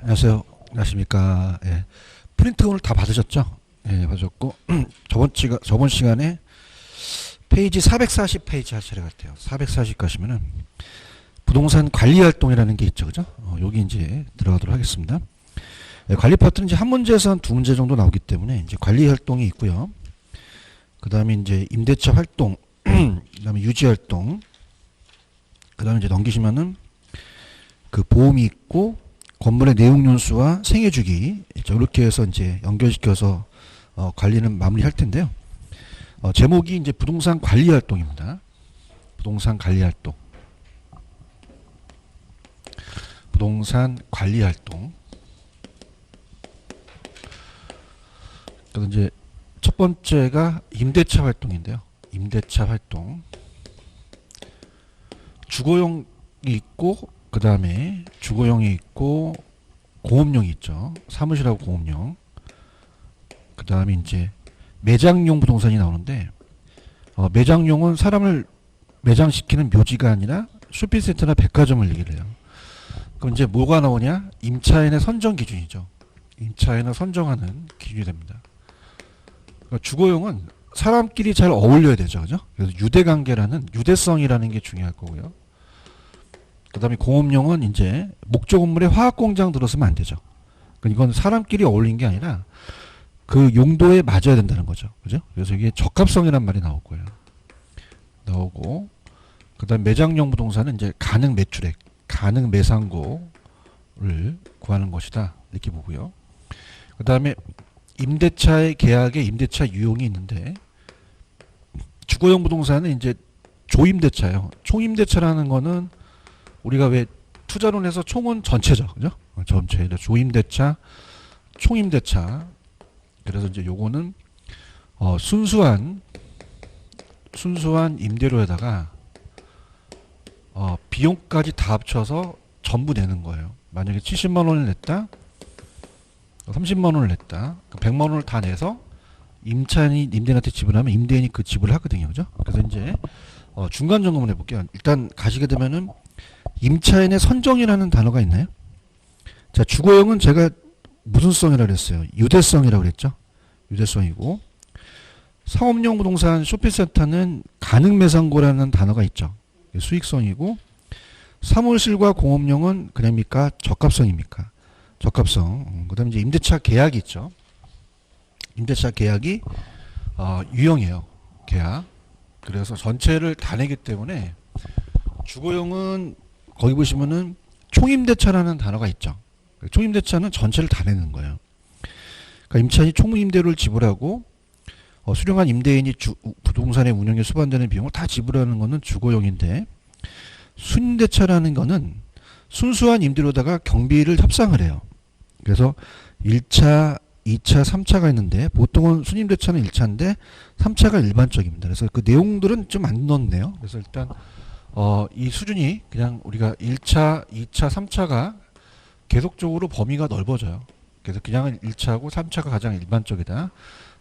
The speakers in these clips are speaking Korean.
안녕하세요. 안녕하십니까. 예. 프린트 오늘 다 받으셨죠? 예, 받으셨고 저번 시간에 페이지 440페이지 할 차례 같아요. 440 가시면은 부동산 관리 활동이라는 게 있죠, 그죠? 여기 이제 들어가도록 하겠습니다. 예, 관리 파트는 이제 한 문제에서 한 두 문제 정도 나오기 때문에 이제 관리 활동이 있고요. 그 다음에 이제 임대차 활동, 그 다음에 유지 활동, 그 다음에 이제 넘기시면은 그 보험이 있고 건물의 내용 연수와 생애 주기 이렇게 해서 이제 연결시켜서 관리는 마무리할 텐데요. 제목이 이제 부동산 관리 활동입니다. 부동산 관리 활동. 부동산 관리 활동. 그래서 이제 첫 번째가 임대차 활동인데요. 임대차 활동. 주거용이 있고 그 다음에 주거용이 있고 공업용이 있죠. 사무실하고 공업용. 그 다음에 이제 매장용 부동산이 나오는데 매장용은 사람을 매장시키는 묘지가 아니라 쇼핑센터나 백화점을 얘기를 해요. 그럼 이제 뭐가 나오냐? 임차인의 선정 기준이죠. 임차인을 선정하는 기준이 됩니다. 그러니까 주거용은 사람끼리 잘 어울려야 되죠. 그죠? 그래서 유대관계라는 유대성이라는 게 중요할 거고요. 그 다음에 공업용은 이제 목조 건물에 화학공장 들어서면 안 되죠. 이건 사람끼리 어울리는 게 아니라 그 용도에 맞아야 된다는 거죠. 그죠? 그래서 이게 적합성이란 말이 나올 거예요. 나오고, 그 다음 매장용 부동산은 이제 가능 매출액, 가능 매상고를 구하는 것이다. 이렇게 보고요. 그 다음에 임대차의 계약에 임대차 유용이 있는데, 주거용 부동산은 이제 조임대차예요. 총임대차라는 거는 우리가 왜 투자론 해서 총은 전체죠. 그죠? 전체. 조임대차, 총임대차. 그래서 이제 요거는 순수한 임대료에다가 비용까지 다 합쳐서 전부 내는 거예요. 만약에 70만 원을 냈다, 30만 원을 냈다, 100만 원을 다 내서 임차인이 임대인한테 지불하면 임대인이 그 지불을 하거든요. 그죠? 그래서 이제 중간 점검을 해볼게요. 일단 가시게 되면은 임차인의 선정이라는 단어가 있나요? 자, 주거용은 제가 무슨 성이라고 그랬어요? 유대성이라고 그랬죠? 유대성이고, 상업용 부동산 쇼핑센터는 가능매상고라는 단어가 있죠. 수익성이고, 사무실과 공업용은 그냥입니까? 적합성입니까? 적합성. 그 다음에 이제 임대차 계약이 있죠. 임대차 계약이 유형이에요. 계약. 그래서 전체를 다 내기 때문에 주거용은 거기 보시면은 총임대차라는 단어가 있죠. 총임대차는 전체를 다 내는 거예요. 그러니까 임차인이 총임대료를 지불하고 수령한 임대인이 부동산의 운영에 수반되는 비용을 다 지불하는 거는 주거용인데, 순임대차라는 거는 순수한 임대료다가 경비를 협상을 해요. 그래서 1차, 2차, 3차가 있는데 보통은 순임대차는 1차인데 3차가 일반적입니다. 그래서 그 내용들은 좀 안 넣었네요. 그래서 일단 이 수준이 그냥 우리가 1차, 2차, 3차가 계속적으로 범위가 넓어져요. 그래서 그냥 1차하고 3차가 가장 일반적이다.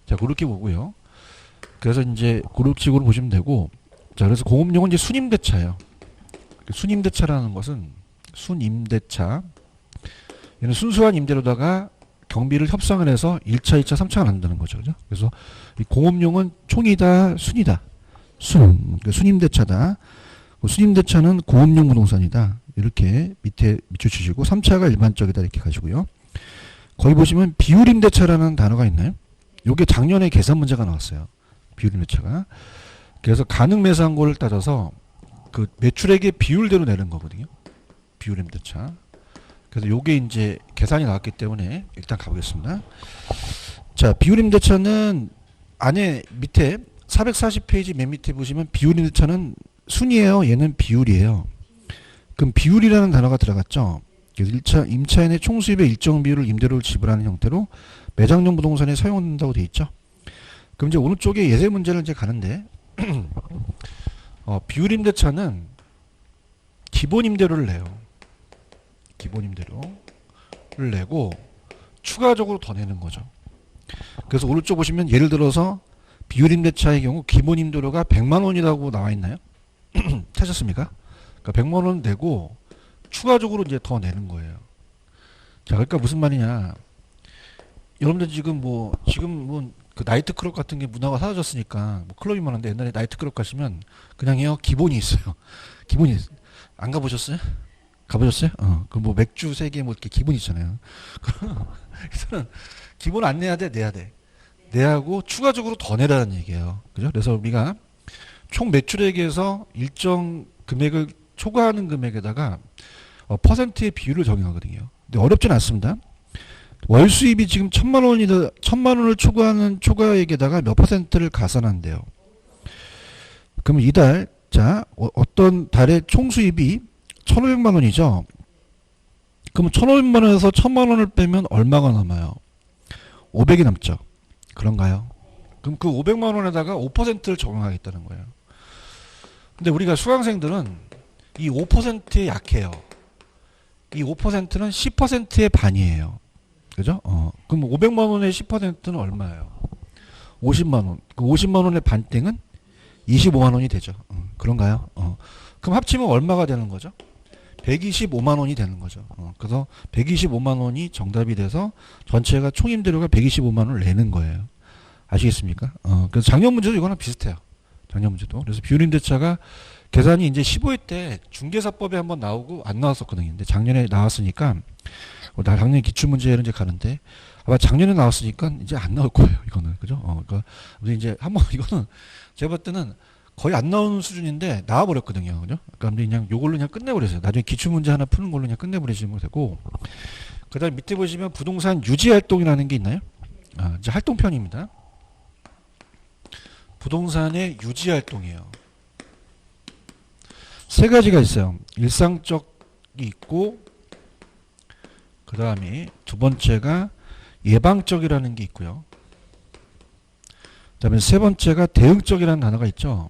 자, 그렇게 보고요. 그래서 이제 그런 식으로 보시면 되고, 자, 그래서 공업용은 이제 순임대차예요. 순임대차라는 것은 순임대차. 얘는 순수한 임대료다가 경비를 협상을 해서 1차, 2차, 3차가 난다는 거죠. 그죠? 그래서 이 공업용은 총이다, 순이다. 순임대차다. 순임대차는 공업용 부동산이다. 이렇게 밑에 밑줄치시고 3차가 일반적이다 이렇게 가시고요. 거기 보시면 비율임대차라는 단어가 있나요? 요게 작년에 계산 문제가 나왔어요. 비율임대차가. 그래서 가능매상고를 따져서 그 매출액의 비율대로 내는 거거든요. 비율임대차. 그래서 요게 이제 계산이 나왔기 때문에 일단 가보겠습니다. 자, 비율임대차는 안에 밑에 440페이지 맨 밑에 보시면 비율임대차는 순이에요. 얘는 비율이에요. 그럼 비율이라는 단어가 들어갔죠. 그래서 1차 임차인의 총수입의 일정 비율을 임대료를 지불하는 형태로 매장용 부동산에 사용된다고 돼 있죠. 그럼 이제 오른쪽에 예세 문제를 이제 가는데 비율임대차는 기본 임대료를 내요. 기본 임대료를 내고 추가적으로 더 내는 거죠. 그래서 오른쪽 보시면 예를 들어서 비율임대차의 경우 기본 임대료가 100만 원이라고 나와 있나요? 찾았습니까? 그러니까 100만 원 내고 추가적으로 이제 더 내는 거예요. 자, 그러니까 무슨 말이냐. 여러분들 지금 그 나이트클럽 같은 게 문화가 사라졌으니까, 뭐 클럽이 많은데 옛날에 나이트클럽 가시면 그냥요, 기본이 있어요. 기본이 있어요. 안 가보셨어요? 가보셨어요? 그 뭐 맥주 3개 뭐 이렇게 기본 있잖아요. 그래서는 기본 안 내야 돼, 내야 돼. 내하고 추가적으로 더 내라는 얘기예요. 그죠? 그래서 우리가 총 매출액에서 일정 금액을 초과하는 금액에다가 퍼센트의 비율을 적용하거든요. 근데 어렵진 않습니다. 월 수입이 지금 1,000만 원이다, 1,000만 원을 초과하는 초과액에다가 몇 퍼센트를 가산한대요. 그러면 이달, 자, 어떤 달의 총 수입이 1,500만 원이죠. 그럼 1,500만 원에서 1,000만 원을 빼면 얼마가 남아요? 500이 남죠. 그런가요? 그럼 그 500만 원에다가 5%를 적용하겠다는 거예요. 근데 우리가 수강생들은 이 5%에 약해요. 이 5%는 10%의 반이에요. 그죠? 그럼 500만 원의 10%는 얼마예요? 50만 원. 그 50만 원의 반땡은 25만 원이 되죠. 그런가요? 그럼 합치면 얼마가 되는 거죠? 125만 원이 되는 거죠. 그래서 125만 원이 정답이 돼서 전체가 총 임대료가 125만 원을 내는 거예요. 아시겠습니까? 그래서 작년 문제도 이거랑 비슷해요. 작년 문제도. 그래서 비율임대차가 계산이 이제 15회 때 중개사법에 한번 나오고 안 나왔었거든요. 근데 작년에 나왔으니까 작년 기출문제를 이제 가는데 아마 작년에 나왔으니까 이제 안 나올 거예요. 이거는 그죠? 그러니까 이제 한번 이거는 제가 볼 때는 거의 안 나오는 수준인데 나와버렸거든요. 그죠? 그러니까 그냥 요걸로 그냥 끝내버렸어요. 나중에 기출문제 하나 푸는 걸로 그냥 끝내버리시면 되고. 그 다음 밑에 보시면 부동산 유지활동이라는 게 있나요? 이제 활동편입니다. 부동산의 유지활동이에요. 세 가지가 있어요. 일상적이 있고, 그 다음에 두 번째가 예방적이라는 게 있고요. 그 다음에 세 번째가 대응적이라는 단어가 있죠.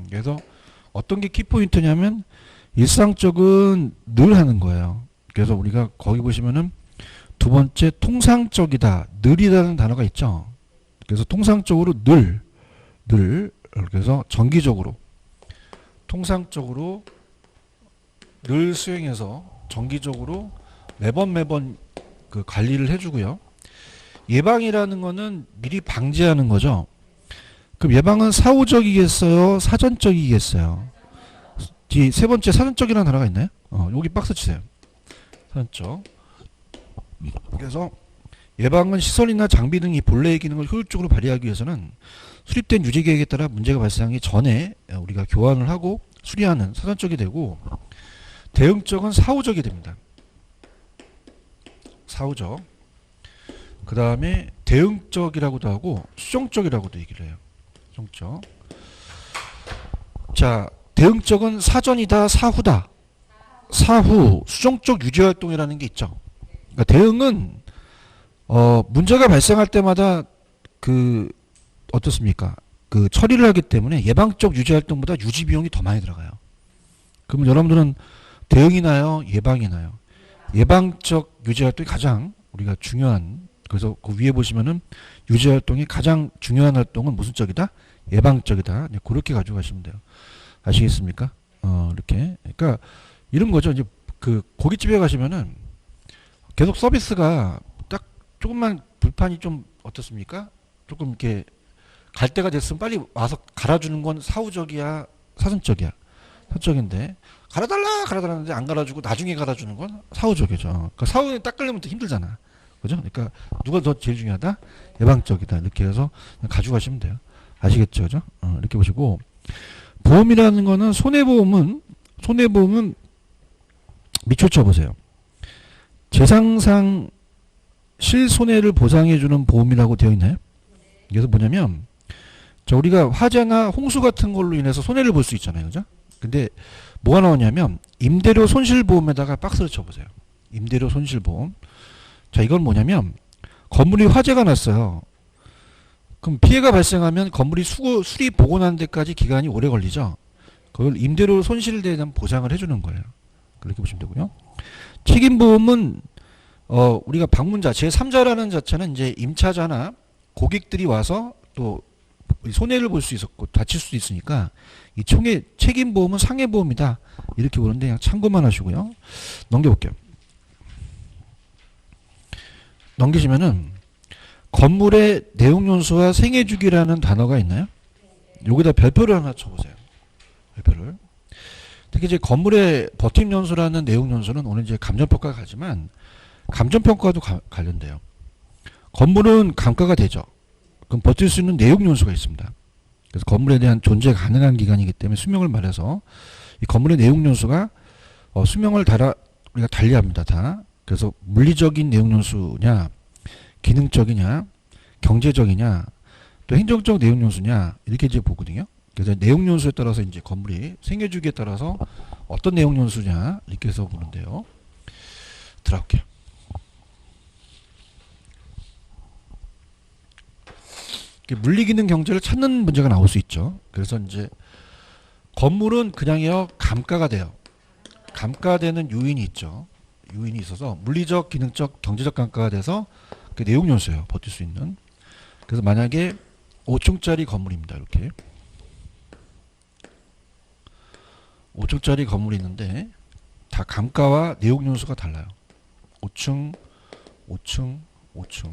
그래서 어떤 게 키포인트냐면 일상적은 늘 하는 거예요. 그래서 우리가 거기 보시면은 두 번째 통상적이다, 늘이라는 단어가 있죠. 그래서 통상적으로 늘 그래서 정기적으로 통상적으로 늘 수행해서 정기적으로 매번 그 관리를 해주고요. 예방이라는 거는 미리 방지하는 거죠. 그럼 예방은 사후적이겠어요? 사전적이겠어요? 뒤 세 번째 사전적이라는 단어가 있나요? 여기 박스 치세요. 사전적. 그래서 예방은 시설이나 장비 등이 본래의 기능을 효율적으로 발휘하기 위해서는 수립된 유지계획에 따라 문제가 발생하기 전에 우리가 교환을 하고 수리하는 사전적이 되고, 대응적은 사후적이 됩니다. 사후적. 그 다음에 대응적이라고도 하고 수정적이라고도 얘기를 해요. 수정적. 자, 대응적은 사전이다, 사후다. 사후, 수정적 유지활동이라는 게 있죠. 그러니까 대응은 문제가 발생할 때마다 어떻습니까? 그 처리를 하기 때문에 예방적 유지활동보다 유지 비용이 더 많이 들어가요. 그러면 여러분들은 대응이 나요? 예방이 나요? 예방적 유지활동이 가장 우리가 중요한, 그래서 그 위에 보시면은 유지활동이 가장 중요한 활동은 무슨 쪽이다? 예방적이다. 그렇게 가져가시면 돼요. 아시겠습니까? 이렇게. 그러니까 이런 거죠. 이제 그 고깃집에 가시면은 계속 서비스가 딱 조금만 불판이 좀 어떻습니까? 조금 이렇게 갈 때가 됐으면 빨리 와서 갈아주는 건 사후적이야, 사전적이야? 사전적인데 갈아달라는데 안 갈아주고 나중에 갈아주는 건 사후적이죠. 그러니까 사후에 닦으려면 또 힘들잖아. 그죠? 그러니까 누가 더 제일 중요하다? 예방적이다. 이렇게 해서 가져가시면 돼요. 아시겠죠? 그죠? 이렇게 보시고, 보험이라는 거는 손해보험은 밑줄 쳐보세요. 재상상 실손해를 보상해주는 보험이라고 되어 있나요? 그래서 뭐냐면, 우리가 화재나 홍수 같은 걸로 인해서 손해를 볼 수 있잖아요. 그죠? 근데 뭐가 나오냐면 임대료 손실보험에다가 박스를 쳐보세요. 임대료 손실보험. 자, 이건 뭐냐면 건물이 화재가 났어요. 그럼 피해가 발생하면 건물이 수리 복원하는 데까지 기간이 오래 걸리죠. 그걸 임대료 손실에 대한 보상을 해주는 거예요. 그렇게 보시면 되고요. 책임보험은 우리가 방문자 제3자라는 자체는 이제 임차자나 고객들이 와서 또 손해를 볼 수 있었고 다칠 수도 있으니까 이 총의 책임보험은 상해보험이다. 이렇게 보는데 그냥 참고만 하시고요. 넘겨볼게요. 넘기시면은 건물의 내용연수와 생애주기라는 단어가 있나요? 여기다 별표를 하나 쳐보세요. 별표를. 특히 이제 건물의 버팀연수라는 내용연수는 오늘 이제 감정평가가 가지만 감정평가도 관련돼요. 건물은 감가가 되죠. 그럼 버틸 수 있는 내용연수가 있습니다. 그래서 건물에 대한 존재 가능한 기간이기 때문에 수명을 말해서 이 건물의 내용연수가 수명을 우리가 달리합니다. 다. 그래서 물리적인 내용연수냐, 기능적이냐, 경제적이냐, 또 행정적 내용연수냐 이렇게 이제 보거든요. 그래서 내용연수에 따라서 이제 건물이 생애주기에 따라서 어떤 내용연수냐 이렇게 해서 보는데요. 들어갈게요. 물리기능 경제를 찾는 문제가 나올 수 있죠. 그래서 이제 건물은 그냥요 감가가 돼요. 감가되는 요인이 있죠. 요인이 있어서 물리적, 기능적, 경제적 감가가 돼서 그 내용연수예요. 버틸 수 있는. 그래서 만약에 5층짜리 건물입니다. 이렇게 5층짜리 건물이 있는데 다 감가와 내용연수가 달라요. 5층, 5층, 5층.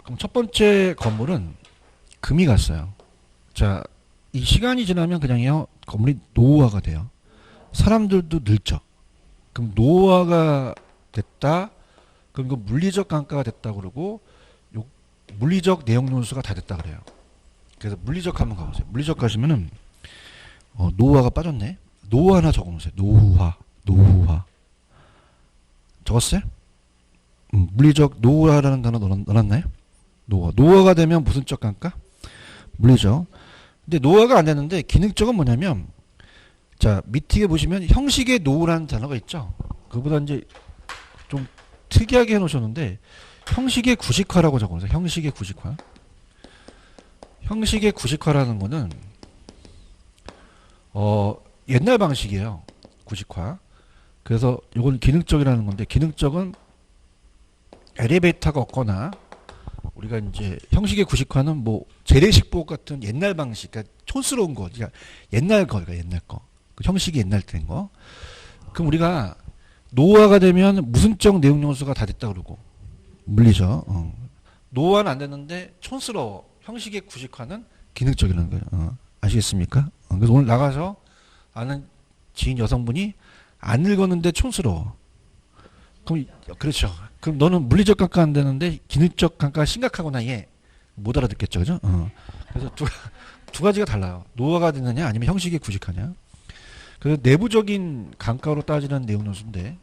그럼 첫 번째 건물은 금이 갔어요. 자, 이 시간이 지나면 그냥요 건물이 노후화가 돼요. 사람들도 늙죠. 그럼 노후화가 됐다. 그럼 그 물리적 감가가 됐다 그러고 요 물리적 내용연수가 다 됐다 그래요. 그래서 물리적 한번 가보세요. 물리적 가시면은 노후화가 빠졌네. 노후화 하나 적어놓으세요. 노후화. 적었어요? 물리적 노후화라는 단어 넣어놨나요? 노후화가 되면 무슨 적 감가? 물리적. 근데 노후화가 안 되는데 기능적은 뭐냐면 자 밑에 보시면 형식의 노후라는 단어가 있죠. 그보다 이제 좀 특이하게 해놓으셨는데 형식의 구식화라고 적어놓으세요. 형식의 구식화. 형식의 구식화라는 거는 옛날 방식이에요. 구식화. 그래서 이건 기능적이라는 건데 기능적은 엘리베이터가 없거나 우리가 이제 형식의 구식화는 뭐 재래식복 같은 옛날 방식, 그러니까 촌스러운 거, 그러니까 옛날 거, 그러니까 옛날 거, 그 형식이 옛날 된 거. 그럼 우리가 노후화가 되면 무슨적 내용연수가 다 됐다 그러고 물리죠. 노후화는 안 됐는데 촌스러워. 형식의 구식화는 기능적이라는 거예요. 아시겠습니까? 그래서 오늘 나가서 아는 지인 여성분이 안 늙었는데 촌스러워. 그럼 그렇죠. 그럼 너는 물리적 감가 안 되는데 기능적 감가가 심각하구나 얘. 못 알아듣겠죠, 그죠? 그래서 두 가지가 달라요. 노후화가 되느냐 아니면 형식의 구식화냐. 그래서 내부적인 감가로 따지는 내용연수인데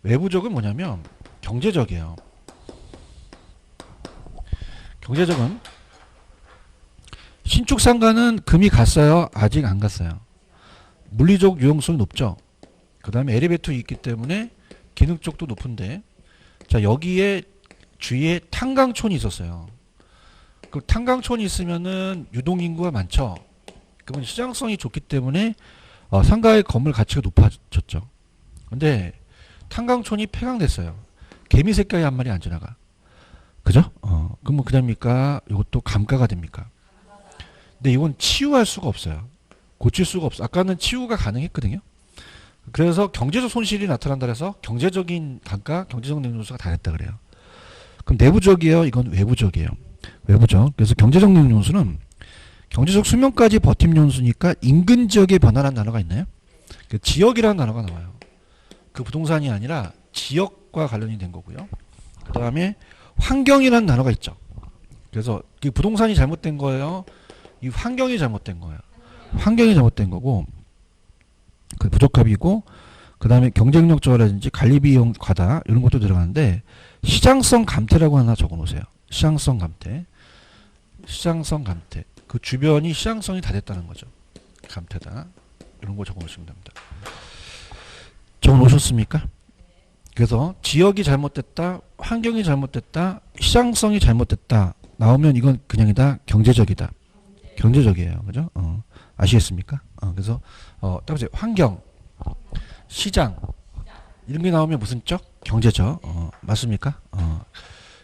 외부적은 뭐냐면 경제적이에요. 경제적은 신축 상가는 금이 갔어요? 아직 안 갔어요? 물리적 유용성이 높죠. 그 다음에 엘리베이터 있기 때문에 기능 쪽도 높은데 자 여기에 주위에 탄광촌이 있었어요. 그 탄광촌이 있으면은 유동인구가 많죠. 그러면 시장성이 좋기 때문에 상가의 건물 가치가 높아졌죠. 근데 탄광촌이 폐광됐어요. 개미 새끼 한 마리 안 지나가. 그죠? 그럼 뭐 그냥입니까? 이것도 감가가 됩니까? 근데 이건 치유할 수가 없어요. 고칠 수가 없어. 아까는 치유가 가능했거든요. 그래서 경제적 손실이 나타난다 해서 경제적인 감가, 경제적 내용연수가 다 됐다 그래요. 그럼 내부적이에요? 이건 외부적이에요. 외부적. 그래서 경제적 내용연수는 경제적 수명까지 버팀연수니까 인근 지역의 변화라는 단어가 있나요? 그 지역이라는 단어가 나와요. 그 부동산이 아니라 지역과 관련이 된 거고요. 그 다음에 환경이라는 단어가 있죠. 그래서 그 부동산이 잘못된 거예요. 이 환경이 잘못된 거예요. 환경이 잘못된 거고 그 부적합이고 그 다음에 경쟁력 저하라든지 관리비용 과다 이런 것도 들어가는데 시장성 감퇴라고 하나 적어놓으세요. 시장성 감퇴. 시장성 감퇴. 그 주변이 시장성이 다 됐다는 거죠. 감퇴다. 이런 거 적어놓으시면 됩니다. 적어놓으셨습니까? 그래서 지역이 잘못됐다, 환경이 잘못됐다, 시장성이 잘못됐다 나오면 이건 그냥이다, 경제적이다. 경제적이에요. 그죠? 아시겠습니까? 그래서 딱 보세요. 환경, 시장 이런 게 나오면 무슨 적? 경제적. 맞습니까?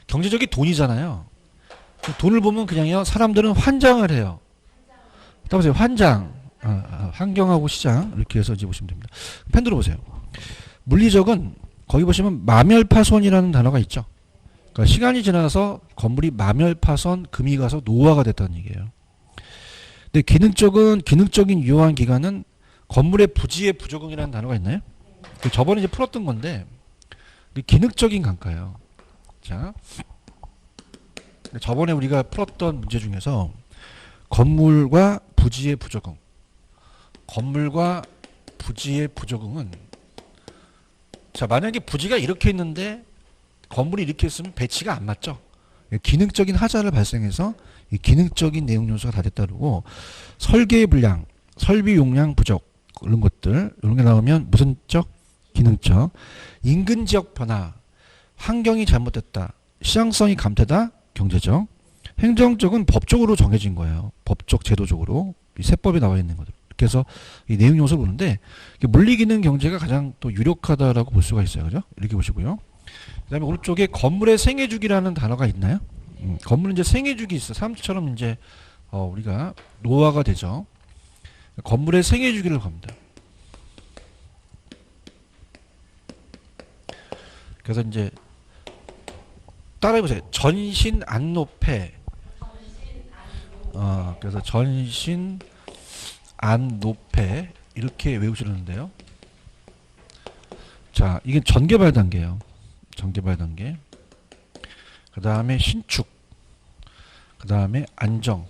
경제적이 돈이잖아요. 돈을 보면 그냥요. 사람들은 환장을 해요. 딱 보세요. 환장. 환경하고 시장 이렇게 해서 이제 보시면 됩니다. 펜 들어보세요. 물리적은 거기 보시면 마멸파손이라는 단어가 있죠. 그러니까 시간이 지나서 건물이 마멸파손, 금이 가서 노후화가 됐다는 얘기예요. 근데 기능적인 유효한 기간은 건물의 부지의 부적응이라는 단어가 있나요? 저번에 이제 풀었던 건데 기능적인 강가예요. 자, 저번에 우리가 풀었던 문제 중에서 건물과 부지의 부적응, 건물과 부지의 부적응은 자 만약에 부지가 이렇게 있는데 건물이 이렇게 있으면 배치가 안 맞죠. 기능적인 하자를 발생해서 이 기능적인 내용 요소가 다 됐다 그러고 설계의 불량, 설비 용량 부족 이런 것들 이런 게 나오면 무슨 적? 기능적. 인근 지역 변화, 환경이 잘못됐다, 시장성이 감퇴다, 경제적. 행정적은 법적으로 정해진 거예요. 법적 제도적으로 이 세법에 나와 있는 것들. 그래서 이 내용 요소를 보는데 물리기능 경제가 가장 또 유력하다라고 볼 수가 있어요. 그죠? 이렇게 보시고요. 그다음에 오른쪽에 건물의 생애주기라는 단어가 있나요? 건물은 이제 생애주기 있어. 사람처럼 이제 우리가 노화가 되죠. 건물의 생애주기를 겁니다. 그래서 이제 따라해보세요. 전신 안노폐. 그래서 전신 안노폐 이렇게 외우시는데요. 자, 이게 전개발 단계예요. 전개발 단계. 그 다음에 신축. 그 다음에 안정.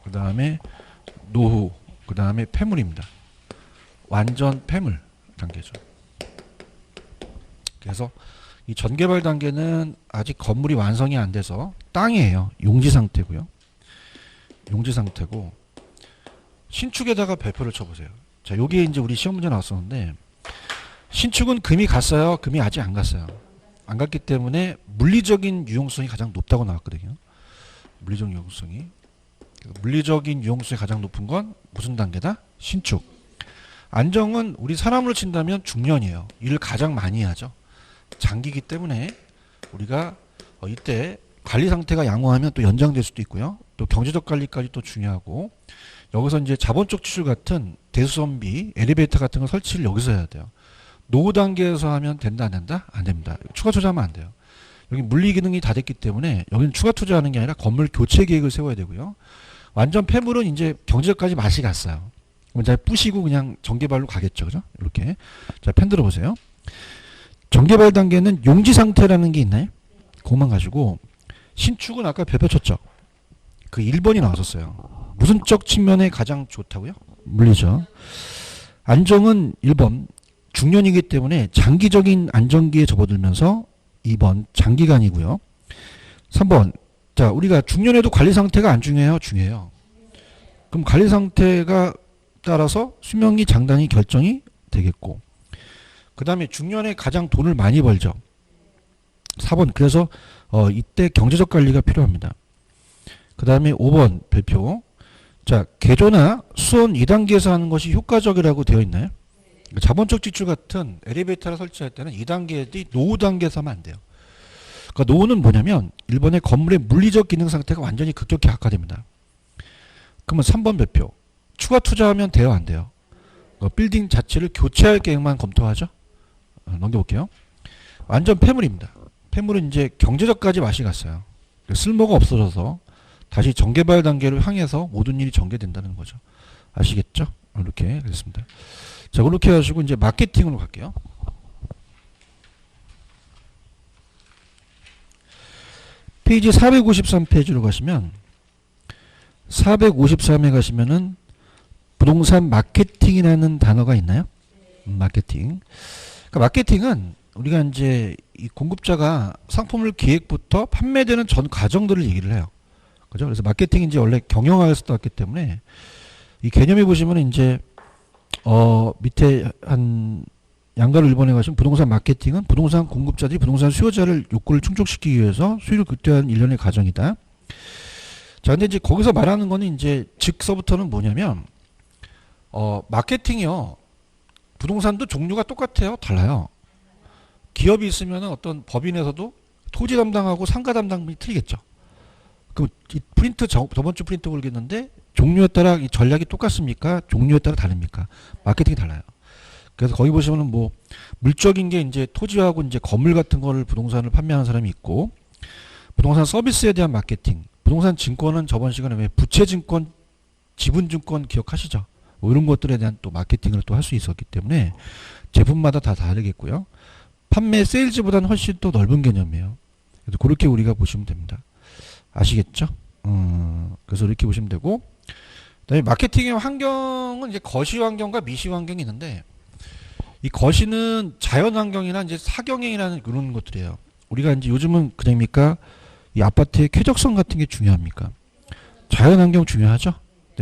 그 다음에 노후. 그 다음에 폐물입니다. 완전 폐물 단계죠. 그래서 이 전개발 단계는 아직 건물이 완성이 안 돼서 땅이에요. 용지 상태고요. 용지 상태고 신축에다가 별표를 쳐보세요. 자, 여기에 이제 우리 시험 문제 나왔었는데 신축은 금이 갔어요? 금이 아직 안 갔어요? 안 갔기 때문에 물리적인 유용성이 가장 높다고 나왔거든요. 물리적 유용성이. 물리적인 유용성이 가장 높은 건 무슨 단계다? 신축. 안정은 우리 사람으로 친다면 중년이에요. 일을 가장 많이 하죠. 장기이기 때문에 우리가 이때 관리 상태가 양호하면 또 연장될 수도 있고요. 또 경제적 관리까지 또 중요하고 여기서 이제 자본적 지출 같은 대수선비, 엘리베이터 같은 거 설치를 여기서 해야 돼요. 노후 단계에서 하면 된다 안 된다? 안 됩니다. 추가 투자하면 안 돼요. 여기 물리 기능이 다 됐기 때문에 여기는 추가 투자하는 게 아니라 건물 교체 계획을 세워야 되고요. 완전 폐물은 이제 경제적까지 맛이 갔어요. 그럼 잘 부시고 그냥 전개발로 가겠죠. 그죠? 이렇게. 자, 펜 들어보세요. 전개발 단계는 용지 상태라는 게 있나요? 그것만 가지고 신축은 아까 별표 쳤죠. 그 1번이 나왔었어요. 무슨 적 측면에 가장 좋다고요? 물리죠. 안정은 1번 중년이기 때문에 장기적인 안정기에 접어들면서 2번 장기간이고요. 3번 자 우리가 중년에도 관리 상태가 안 중요해요? 중요해요. 그럼 관리 상태가 따라서 수명이 장단이 결정이 되겠고 그 다음에 중년에 가장 돈을 많이 벌죠. 4번 그래서 이때 경제적 관리가 필요합니다. 그 다음에 5번 별표 자 개조나 수원 2단계에서 하는 것이 효과적이라고 되어 있나요? 자본적 지출 같은 엘리베이터를 설치할 때는 2단계의 노후 단계에서 하면 안 돼요. 그러니까 노후는 뭐냐면 1번의 건물의 물리적 기능 상태가 완전히 급격히 악화됩니다. 그러면 3번 별표 추가 투자하면 돼요 안 돼요? 빌딩 자체를 교체할 계획만 검토하죠. 넘겨볼게요. 완전 폐물입니다. 폐물은 이제 경제적까지 맛이 갔어요. 쓸모가 없어져서 다시 전개발 단계를 향해서 모든 일이 전개된다는 거죠. 아시겠죠? 이렇게 됐습니다. 자, 그렇게 하시고 이제 마케팅으로 갈게요. 페이지 453페이지로 가시면 453에 가시면은 부동산 마케팅이라는 단어가 있나요? 마케팅. 그러니까 마케팅은 우리가 이제 이 공급자가 상품을 기획부터 판매되는 전 과정들을 얘기를 해요. 그죠? 그래서 마케팅이 이제 원래 경영학에서 나왔기 때문에 이 개념이 보시면 이제 밑에 한 양가로 일본에 가시면 부동산 마케팅은 부동산 공급자들이 부동산 수요자를 욕구를 충족시키기 위해서 수익을 극대화하는 일련의 과정이다. 자, 근데 이제 거기서 말하는 거는 이제 즉서부터는 뭐냐면 마케팅이요. 부동산도 종류가 똑같아요. 달라요. 기업이 있으면 어떤 법인에서도 토지 담당하고 상가 담당이 틀리겠죠. 그럼 이 프린트 저번 주 프린트 걸겠는데 종류에 따라 이 전략이 똑같습니까? 종류에 따라 다릅니까? 마케팅이 달라요. 그래서 거기 보시면은 뭐 물적인 게 이제 토지하고 이제 건물 같은 거를 부동산을 판매하는 사람이 있고, 부동산 서비스에 대한 마케팅, 부동산 증권은 저번 시간에 왜 부채증권, 지분증권 기억하시죠? 뭐 이런 것들에 대한 또 마케팅을 또 할 수 있었기 때문에 제품마다 다 다르겠고요. 판매 세일즈보다는 훨씬 또 넓은 개념이에요. 그래서 그렇게 우리가 보시면 됩니다. 아시겠죠? 그래서 이렇게 보시면 되고, 그다음에 마케팅의 환경은 이제 거시 환경과 미시 환경이 있는데, 이 거시는 자연 환경이나 이제 사경행이라는 그런 것들이에요. 우리가 이제 요즘은 그냥입니까? 이 아파트의 쾌적성 같은 게 중요합니까? 자연 환경 중요하죠?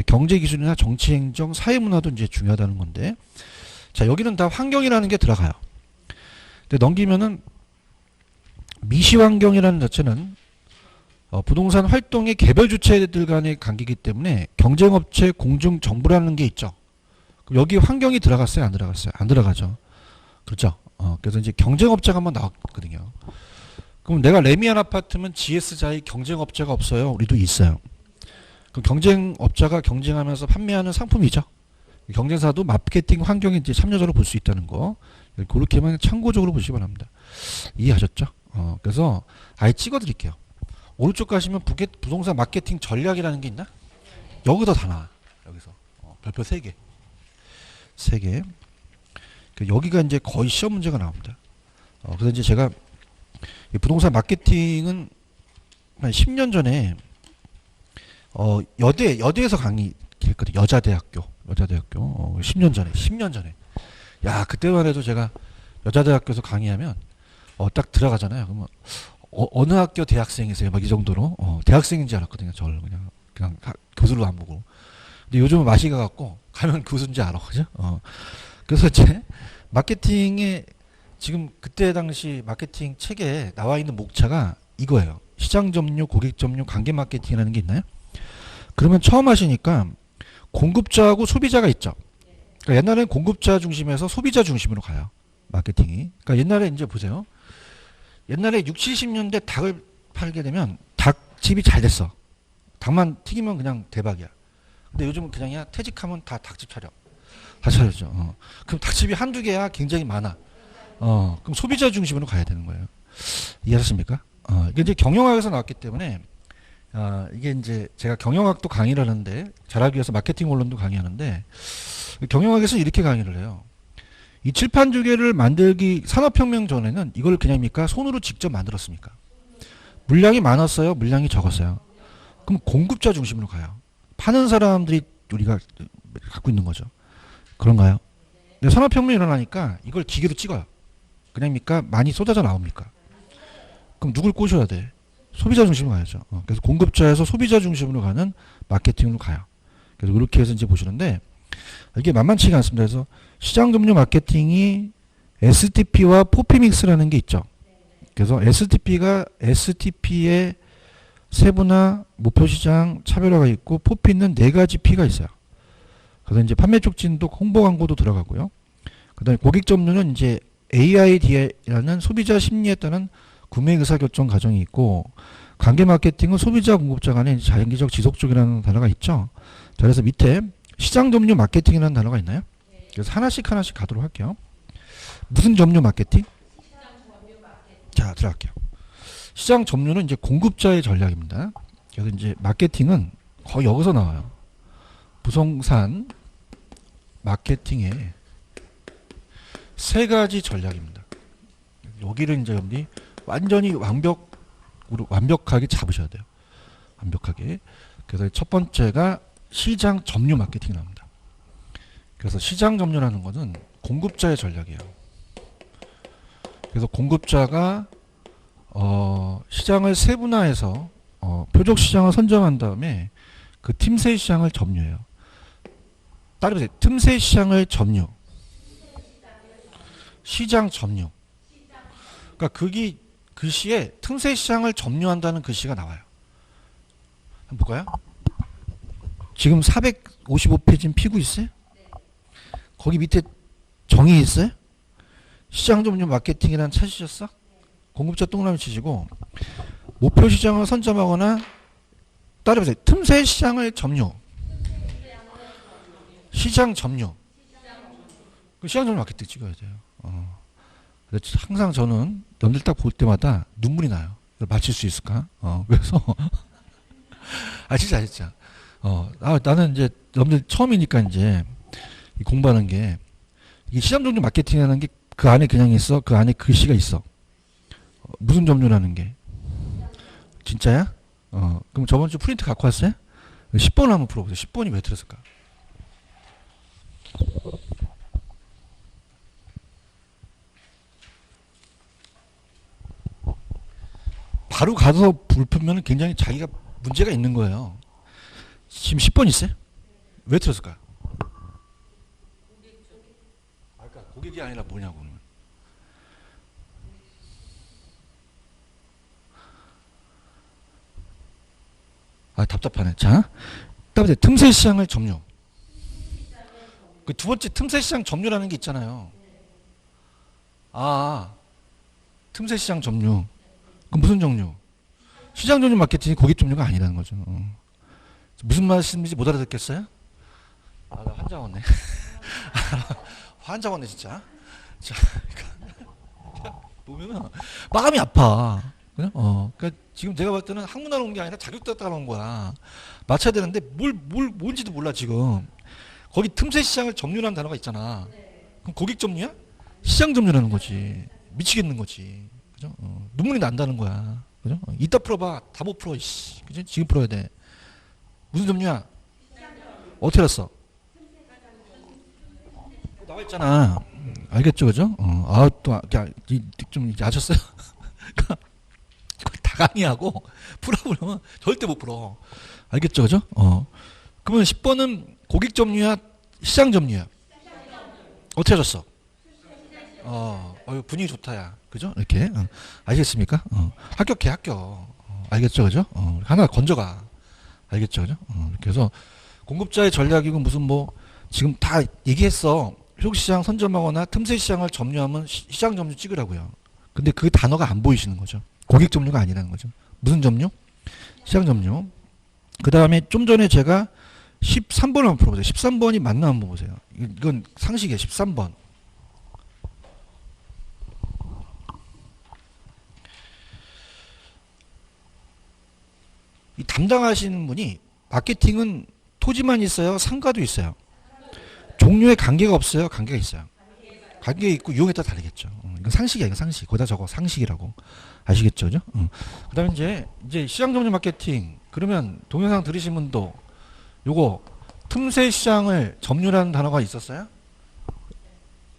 경제 기술이나 정치 행정, 사회 문화도 이제 중요하다는 건데, 자, 여기는 다 환경이라는 게 들어가요. 근데 넘기면은 미시 환경이라는 자체는 부동산 활동의 개별 주체들 간의 관계이기 때문에 경쟁업체, 공중, 정부라는 게 있죠. 그럼 여기 환경이 들어갔어요? 안 들어갔어요? 안 들어가죠. 그렇죠? 그래서 이제 경쟁업체가 한번 나왔거든요. 그럼 내가 레미안 아파트면 GS자의 경쟁업체가 없어요? 우리도 있어요. 그럼 경쟁업자가 경쟁하면서 판매하는 상품이죠. 경쟁사도 마케팅 환경에 이제 참여자로 볼 수 있다는 거. 그렇게만 참고적으로 보시기 바랍니다. 이해하셨죠? 그래서 아예 찍어드릴게요. 오른쪽 가시면 부동산 마케팅 전략이라는 게 있나? 여기서 다 나와. 여기서 별표 3개. 3개. 여기가 이제 거의 시험 문제가 나옵니다. 그래서 이제 제가 부동산 마케팅은 한 10년 전에 여대에서 강의했거든요. 여자대학교 10년 전에. 야, 그때만 해도 제가 여자대학교에서 강의하면 딱 들어가잖아요. 그러면 어느 학교 대학생이세요? 막 이 정도로 대학생인지 알았거든요. 저를 그냥 교수로 안 보고. 근데 요즘은 마시가 갖고 가면 교수인지 알아, 그죠? 그래서 이제 마케팅에 지금 그때 당시 마케팅 책에 나와 있는 목차가 이거예요. 시장 점유, 고객 점유, 관계 마케팅이라는 게 있나요? 그러면 처음 하시니까 공급자하고 소비자가 있죠. 그러니까 옛날에는 공급자 중심에서 소비자 중심으로 가요. 마케팅이. 그러니까 옛날에 이제 보세요. 옛날에 60, 70년대 닭을 팔게 되면 닭집이 잘 됐어. 닭만 튀기면 그냥 대박이야. 근데 요즘은 그냥이야. 퇴직하면 다 닭집 차려. 다 차렸죠. 그럼 닭집이 한두 개야 굉장히 많아. 그럼 소비자 중심으로 가야 되는 거예요. 이해하셨습니까? 이게 이제 경영학에서 나왔기 때문에 이게 이제 제가 경영학도 강의를 하는데 잘하기 위해서 마케팅 원론도 강의하는데 경영학에서는 이렇게 강의를 해요. 이 칠판 주개를 만들기 산업혁명 전에는 이걸 그냥입니까? 손으로 직접 만들었습니까? 물량이 많았어요? 물량이 적었어요? 그럼 공급자 중심으로 가요. 파는 사람들이 우리가 갖고 있는 거죠. 그런가요? 근데 산업혁명이 일어나니까 이걸 기계로 찍어요. 그냥입니까? 많이 쏟아져 나옵니까? 그럼 누굴 꼬셔야 돼? 소비자 중심으로 가야죠. 그래서 공급자에서 소비자 중심으로 가는 마케팅으로 가요. 그래서 그렇게 해서 이제 보시는데 이게 만만치가 않습니다. 그래서 시장 점유 마케팅이 STP와 포피믹스라는 게 있죠. 그래서 STP의 세분화, 목표시장, 차별화가 있고 포피는 4가지 P가 있어요. 그래서 이제 판매 촉진도 홍보 광고도 들어가고요. 그다음에 고객 점유는 이제 AID라는 소비자 심리에 따른 구매 의사결정 과정이 있고, 관계 마케팅은 소비자 공급자 간의 장기적 지속적이라는 단어가 있죠. 자, 그래서 밑에 시장 점유 마케팅이라는 단어가 있나요? 그래서 하나씩 가도록 할게요. 무슨 점유 마케팅? 자, 들어갈게요. 시장 점유는 이제 공급자의 전략입니다. 그래서 이제 마케팅은 거의 여기서 나와요. 부동산 마케팅의 3가지 전략입니다. 여기를 이제 여러분이 완전히 완벽하게 잡으셔야 돼요. 완벽하게. 그래서 첫 번째가 시장 점유 마케팅이 나옵니다. 그래서 시장 점유라는 것은 공급자의 전략이에요. 그래서 공급자가 시장을 세분화해서 표적 시장을 선정한 다음에 그 틈새 시장을 점유해요. 따라해보세요. 틈새 시장을 점유. 시장 점유. 그러니까 글씨에 틈새 시장을 점유한다는 글씨가 나와요. 한번 볼까요? 지금 455페이지는 피고 있어요? 거기 밑에 정의 있어요? 시장 점유 마케팅이라는 찾으셨어? 공급자 동그라미 치시고 목표 시장을 선점하거나 따라해보세요. 틈새 시장을 점유. 시장 점유. 그 시장점유 마케팅 찍어야 돼요. 그래서 항상 저는 남들 딱 볼 때마다 눈물이 나요. 이걸 맞힐 수 있을까? 그래서 진짜. 나는 이제 남들 처음이니까 이제 공부하는 게 이 시장점유 마케팅이라는 게 그 안에 그냥 있어. 그 안에 글씨가 있어. 무슨 점유라는 게 진짜야? 그럼 저번 주 프린트 갖고 왔어요? 10번 한번 풀어보세요. 10번이 왜 들었을까? 바로 가서 불 풀면 굉장히 자기가 문제가 있는 거예요. 지금 10번 있어요? 왜 틀었을까요? 그러니까 고객이 아니라 뭐냐고. 그러면. 답답하네. 자, 그다음에 틈새 시장을 점유. 그 두 번째 틈새 시장 점유라는 게 있잖아요. 틈새 시장 점유. 그럼 무슨 종류? 시장 점유 마케팅이 고객 점유가 아니라는 거죠. 무슨 말씀인지 못 알아듣겠어요? 나 환장 왔네. 환장 왔네 진짜. 자, 보면은 마음이 아파. 그냥 그러니까 지금 내가 봤을 때는 학문 하러 온 게 아니라 자격 따러 온 거야. 맞춰야 되는데 뭔지도 몰라 지금. 거기 틈새 시장을 점유라는 단어가 있잖아. 그럼 고객 점유야? 시장 점유라는 거지. 미치겠는 거지. 그죠? 눈물이 난다는 거야. 그죠? 이따 풀어봐. 다 못 풀어. 이씨. 그죠? 지금 풀어야 돼. 무슨 점유야? 어떻게 알았어? 나와 있잖아. 알겠죠, 그죠? 좀 아셨어요? 다 강의하고 풀어보려면 절대 못 풀어. 알겠죠, 그죠? 그러면 10번은 고객 점유야, 시장 점유야? 어떻게 하셨어? 분위기 좋다, 야. 그죠? 이렇게. 알겠습니까? 합격. 알겠죠, 그죠? 하나 건져가. 알겠죠, 그죠? 그래서 공급자의 전략이고 무슨 지금 다 얘기했어. 효시장 선점하거나 틈새 시장을 점유하면 시장 점유 찍으라고요. 근데 그 단어가 안 보이시는 거죠. 고객 점유가 아니라는 거죠. 무슨 점유? 시장 점유. 그 다음에 좀 전에 제가 13번을 한번 풀어보세요. 13번이 맞나 한번 보세요. 이건 상식이에요. 13번. 이 담당하시는 분이 마케팅은 토지만 있어요? 상가도 있어요? 종류에 관계가 없어요? 관계가 있어요? 관계가 있고 유형에 따라 다르겠죠. 이건 상식이야. 이건 상식. 거기다 적어. 상식이라고. 아시겠죠? 그죠? 그 다음에 이제 시장 점유 마케팅. 그러면 동영상 들으신 분도 요거 틈새 시장을 점유라는 단어가 있었어요?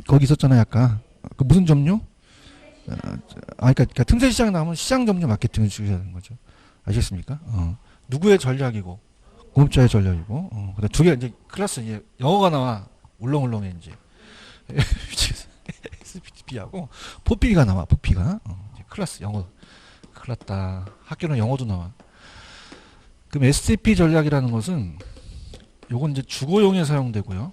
거기 있었잖아요. 아까. 그 무슨 점유? 그러니까 틈새 시장 나오면 시장 점유 마케팅을 주셔야 되는 거죠. 아시겠습니까? 누구의 전략이고 공급자의 전략이고 그다음 두 개 이제 클래스 이제 영어가 나와 울렁울렁해 이제 SPTP하고 포피가 나와 포피가 이제 클래스 영어 클났다 학교는 영어도 나와. 그럼 STP 전략이라는 것은 요건 이제 주거용에 사용되고요.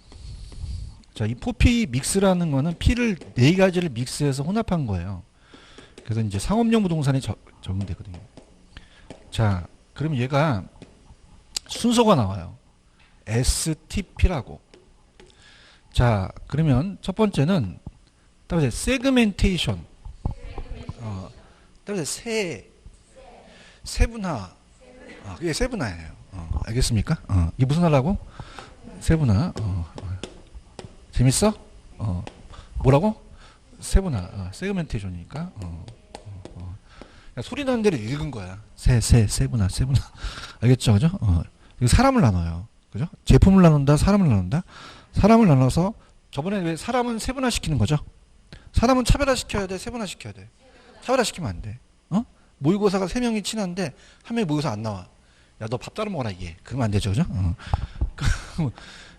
자, 이 포피 믹스라는 거는 피를 네 가지를 믹스해서 혼합한 거예요. 그래서 이제 상업용 부동산에 적용되거든요. 자, 그럼 얘가 순서가 나와요. STP라고. 자, 그러면 첫 번째는 따라서 세그멘테이션. 따라서 세분화. 그게 세분화예요. 알겠습니까? 이게 무슨 하라고? 세분화. 재밌어? 뭐라고? 세분화. 세그멘테이션이니까. 소리 나는 대로 읽은 거야. 세분화. 알겠죠? 그죠? 이거 사람을 나눠요. 그죠? 제품을 나눈다, 사람을 나눈다. 사람을 나눠서 저번에 왜 사람은 세분화 시키는 거죠? 사람은 차별화 시켜야 돼, 세분화 시켜야 돼. 차별화 시키면 안 돼. 모의고사가 3명이 친한데 한 명이 모의고사 안 나와. 야, 너 밥 따로 먹어라 이게. 그러면 안 되죠, 그죠?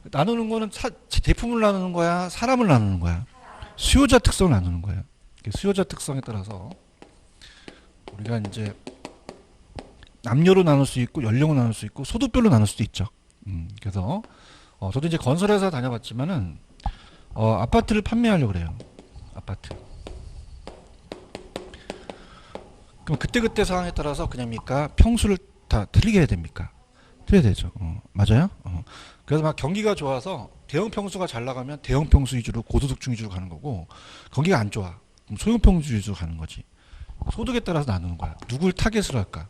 나누는 거는 제품을 나누는 거야, 사람을 나누는 거야. 수요자 특성을 나누는 거야. 수요자 특성에 따라서 우리가 이제 남녀로 나눌 수 있고 연령으로 나눌 수 있고 소득별로 나눌 수도 있죠. 그래서 저도 이제 건설회사 다녀봤지만은 아파트를 판매하려고 그래요. 아파트. 그럼 그때그때 상황에 따라서 그냥입니까? 평수를 다 틀리게 해야 됩니까? 틀려야 되죠. 맞아요? 그래서 막 경기가 좋아서 대형 평수가 잘 나가면 대형 평수 위주로 고소득층 위주로 가는 거고 거기가 안 좋아. 그럼 소형 평수 위주로 가는 거지. 소득에 따라서 나누는 거야. 누굴 타겟으로 할까?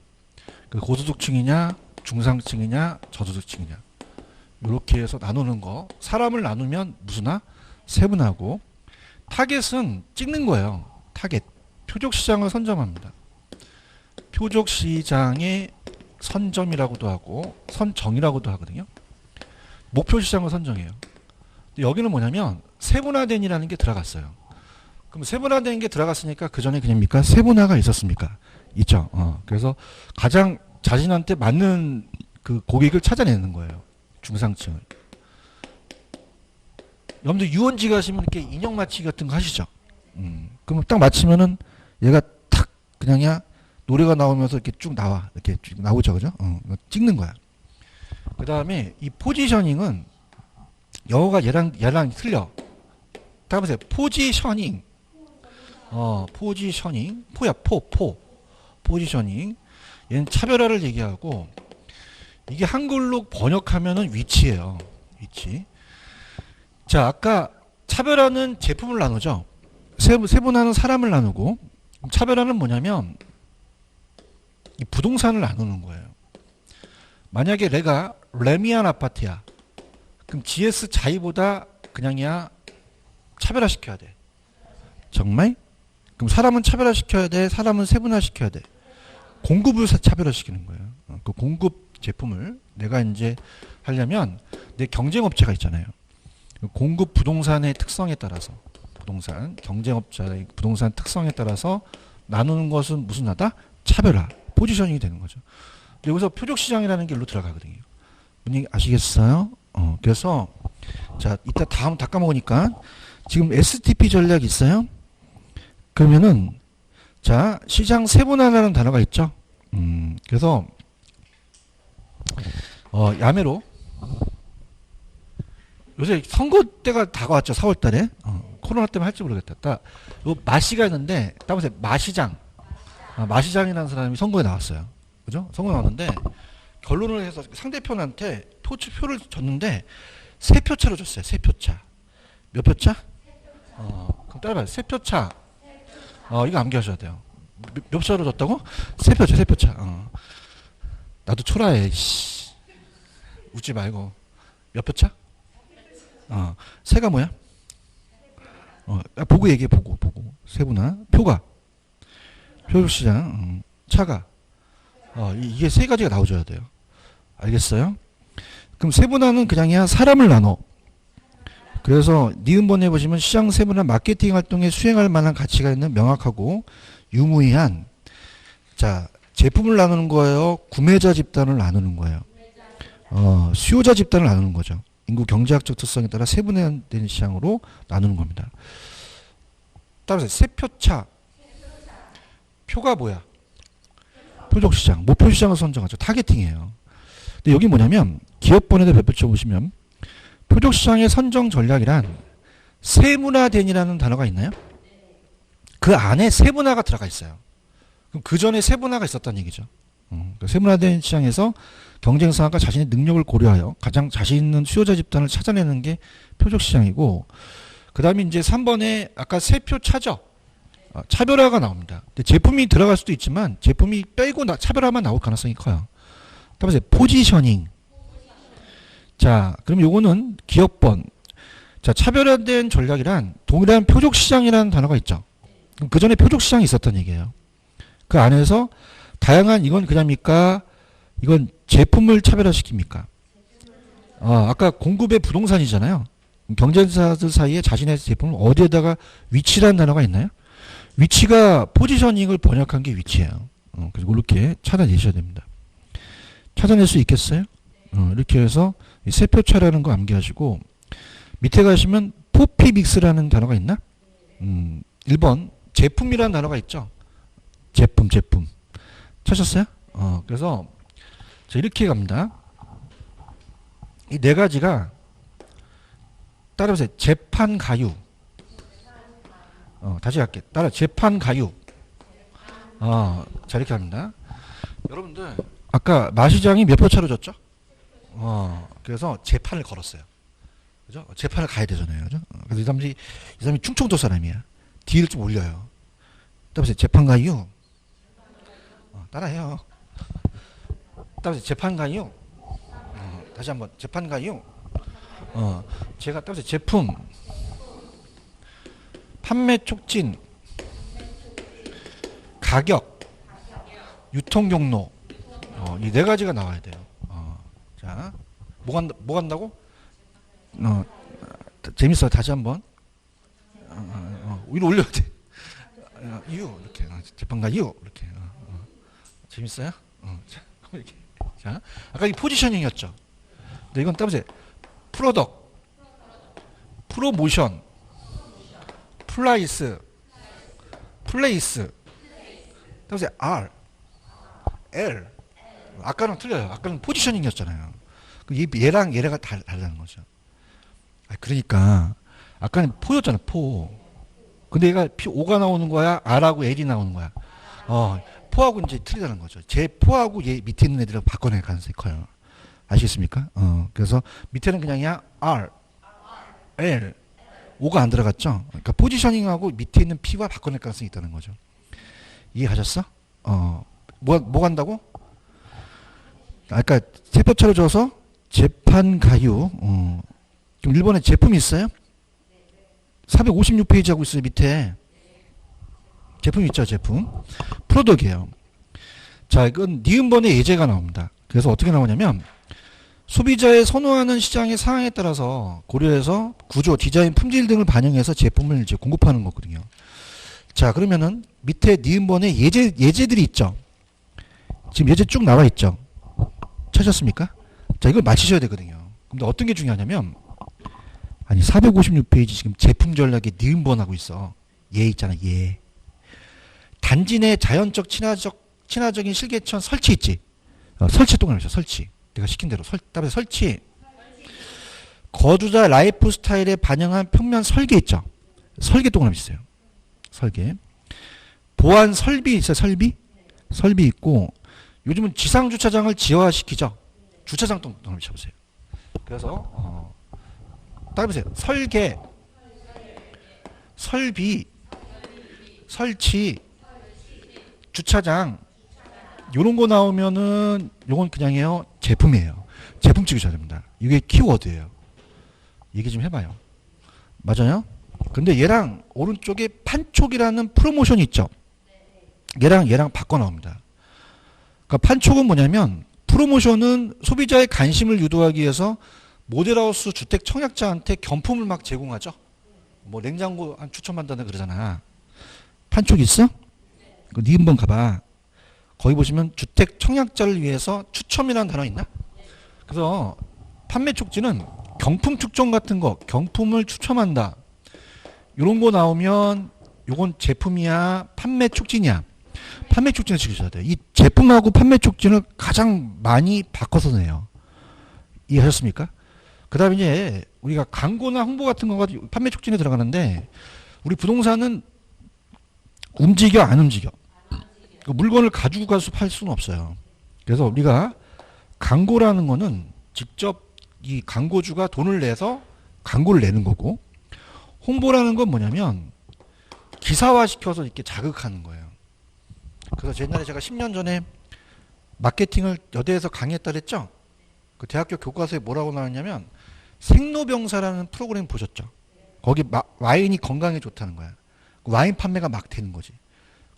그 고소득층이냐, 중상층이냐, 저소득층이냐. 이렇게 해서 나누는 거. 사람을 나누면 무슨화? 세분화고 타겟은 찍는 거예요. 타겟. 표적시장을 선점합니다. 표적시장의 선점이라고도 하고 선정이라고도 하거든요. 목표시장을 선정해요. 근데 여기는 뭐냐면 세분화된이라는 게 들어갔어요. 그럼 세분화된 게 들어갔으니까 그 전에 그냥입니까? 세분화가 있었습니까? 있죠. 그래서 가장 자신한테 맞는 그 고객을 찾아내는 거예요. 중상층을. 여러분들 유원지 가시면 이렇게 인형 맞추기 같은 거 하시죠? 그럼 딱 맞히면은 얘가 탁 그냥이야 노래가 나오면서 이렇게 쭉 나와. 이렇게 쭉 나오죠. 그죠? 찍는 거야. 그 다음에 이 포지셔닝은 영어가 얘랑 틀려. 딱 보세요. 포지셔닝. 포지셔닝. 포야, 포지셔닝. 얘는 차별화를 얘기하고, 이게 한글로 번역하면은 위치예요. 위치. 자, 아까 차별화는 제품을 나누죠. 세분화는 사람을 나누고, 차별화는 뭐냐면, 이 부동산을 나누는 거예요. 만약에 내가 레미안 아파트야. 그럼 GS 자이보다 그냥이야 차별화시켜야 돼. 정말? 그럼 사람은 차별화시켜야 돼. 사람은 세분화시켜야 돼. 공급을 차별화시키는 거예요. 그 공급 제품을 내가 이제 하려면 내 경쟁업체가 있잖아요. 공급 부동산의 특성에 따라서 부동산 경쟁업자의 부동산 특성에 따라서 나누는 것은 무슨 나다? 차별화. 포지셔닝이 되는 거죠. 여기서 표적시장이라는 게 일로 들어가거든요. 분위기 아시겠어요? 그래서 자 이따 다음 다 까먹으니까 지금 STP 전략 있어요? 그러면은 자 시장 세분화라는 단어가 있죠. 그래서 야매로 요새 선거 때가 다가왔죠. 4월달에 코로나 때문에 할지 모르겠다. 딱 마시가 있는데 딱 보세요. 마시장 마시장이라는 사람이 선거에 나왔어요. 그죠? 선거 나왔는데 결론을 해서 상대편한테 표를 줬는데 세 표차로 줬어요. 세 표차. 몇 표차? 그럼 따라봐요. 세 표차. 이거 암기하셔야 돼요. 몇 차로 줬다고? 세 표차, 세 표차. 나도 초라해. 씨. 웃지 말고. 몇 표차? 세가 뭐야? 보고 얘기해, 보고. 세분화. 표가. 표시장. 차가. 이게 세 가지가 나오셔야 돼요. 알겠어요? 그럼 세분화는 그냥이야 사람을 나눠. 그래서 니은번 해보시면 시장 세분화 마케팅 활동에 수행할 만한 가치가 있는 명확하고 유무의한 자 제품을 나누는 거예요. 구매자 집단을 나누는 거예요. 수요자 집단을 나누는 거죠. 인구 경제학적 특성에 따라 세분화된 시장으로 나누는 겁니다. 따라서 세표차 표가 뭐야? 표적시장, 목표시장을 선정하죠. 타겟팅이에요. 근데 여기 뭐냐면 기업번에다 별표쳐 보시면 표적시장의 선정 전략이란 세분화된이라는 단어가 있나요? 그 안에 세분화가 들어가 있어요. 그럼 그 전에 세분화가 있었다는 얘기죠. 세분화된 시장에서 경쟁사가 자신의 능력을 고려하여 가장 자신 있는 수요자 집단을 찾아내는 게 표적시장이고 그 다음에 이제 3번에 아까 세표 차죠. 차별화가 나옵니다. 근데 제품이 들어갈 수도 있지만 제품이 빼고 차별화만 나올 가능성이 커요. 따라서 포지셔닝. 자, 그럼 요거는 기업번. 자, 차별화된 전략이란 동일한 표적시장이라는 단어가 있죠. 그 전에 표적시장이 있었던 얘기예요. 그 안에서 다양한 이건 그냥입니까? 이건 제품을 차별화시킵니까? 아까 공급의 부동산이잖아요. 경쟁사들 사이에 자신의 제품을 어디에다가 위치라는 단어가 있나요? 위치가 포지셔닝을 번역한 게 위치예요. 그리고 이렇게 찾아내셔야 됩니다. 찾아낼 수 있겠어요? 이렇게 해서 세표차라는 거 암기하시고 밑에 가시면 포피믹스라는 단어가 있나? 1번 제품이라는 단어가 있죠. 제품 찾았어요? 그래서 자, 이렇게 갑니다. 이 네 가지가 따라보세요. 재판가유. 다시 할게. 따라 재판가유. 자 이렇게 합니다. 여러분들 아까 마시장이 몇 표 차로 졌죠? 그래서 재판을 걸었어요. 그죠? 재판을 가야 되잖아요. 그죠? 그래서 이 사람이 충청도 사람이야. D를 좀 올려요. 따라서 재판 가요. 따라해요. 따라서 재판 가요. 다시 한번 재판 가요. 제가 따라서 제품 판매 촉진 가격 유통 경로 이 네 가지가 나와야 돼요. 자, 뭐 간다고? 재밌어요. 다시 한번 위로 올려야 돼. 이유 이렇게 재판가 이유 이렇게 재밌어요? 자, 이렇게. 자, 아까 이 포지셔닝이었죠. 근데 이건 따보세요. 프로덕, 프로모션, 플라이스, 플레이스. 따보세요. R, L. 아까는 틀려요. 아까는 포지셔닝이었잖아요. 얘랑 얘가 다르다는 거죠. 그러니까 아까는 포였잖아요. 포. 근데 얘가 O가 나오는 거야? R하고 L이 나오는 거야? 포하고 이제 틀리다는 거죠. 제 포하고 얘 밑에 있는 애들하고 바꿔낼 가능성이 커요. 아시겠습니까? 그래서 밑에는 그냥이야 R, L, O가 안 들어갔죠? 그러니까 포지셔닝하고 밑에 있는 P와 바꿔낼 가능성이 있다는 거죠. 이해하셨어? 뭐 간다고? 아까 세표차로 줘서 재판 가유. 그럼 1번에 제품이 있어요? 456페이지 하고 있어요. 밑에. 제품 있죠, 제품. 프로덕이에요. 자, 이건 니은번에 예제가 나옵니다. 그래서 어떻게 나오냐면 소비자의 선호하는 시장의 상황에 따라서 고려해서 구조, 디자인, 품질 등을 반영해서 제품을 이제 공급하는 거거든요. 자, 그러면은 밑에 니은번에 예제들이 있죠. 지금 예제 쭉 나와 있죠. 찾았습니까? 자, 이걸 맞히셔야 되거든요. 근데 어떤 게 중요하냐면 456페이지 지금 제품 전략에 니은번 하고 있어. 얘 있잖아, 얘. 단지 내 자연적 친화적인 실개천 설치 있지. 설치 동그라미 설치. 내가 시킨 대로 답에 설치. 거주자 라이프 스타일에 반영한 평면 설계 있죠. 설계 동그라미 있어요. 설계. 보안 설비 있어요. 설비 있고 요즘은 지상 주차장을 지하화시키죠. 주차장 동그라미 쳐보세요. 그래서 따라해보세요. 설계, 설비, 설치, 주차장 요런 거 나오면은 요건 그냥이에요. 제품이에요. 제품 찍으셔야 됩니다. 이게 키워드예요. 얘기 좀 해봐요. 맞아요? 근데 얘랑 오른쪽에 판촉이라는 프로모션이 있죠. 얘랑 바꿔 나옵니다. 그러니까 판촉은 뭐냐면 프로모션은 소비자의 관심을 유도하기 위해서 모델하우스 주택 청약자한테 경품을 막 제공하죠. 뭐 냉장고 한 추천받는다 그러잖아. 판촉 있어? 네 한번 가봐. 거기 보시면 주택 청약자를 위해서 추첨이라는 단어 있나? 그래서 판매 촉진은 경품 축전 같은 거, 경품을 추첨한다. 이런 거 나오면 요건 제품이야, 판매 촉진이야. 판매 촉진을 지키셔야 돼요. 이 제품하고 판매 촉진을 가장 많이 바꿔서 내요. 이해하셨습니까? 그 다음에 이제 우리가 광고나 홍보 같은 거가 판매 촉진에 들어가는데 우리 부동산은 움직여 안 움직여. 그 물건을 가지고 가서 팔 수는 없어요. 그래서 우리가 광고라는 거는 직접 이 광고주가 돈을 내서 광고를 내는 거고 홍보라는 건 뭐냐면 기사화시켜서 이렇게 자극하는 거예요. 그래서 옛날에 제가 10년 전에 마케팅을 여대에서 강의했다 그랬죠? 그 대학교 교과서에 뭐라고 나왔냐면 생로병사라는 프로그램 보셨죠? 거기 와인이 건강에 좋다는 거야. 와인 판매가 막 되는 거지.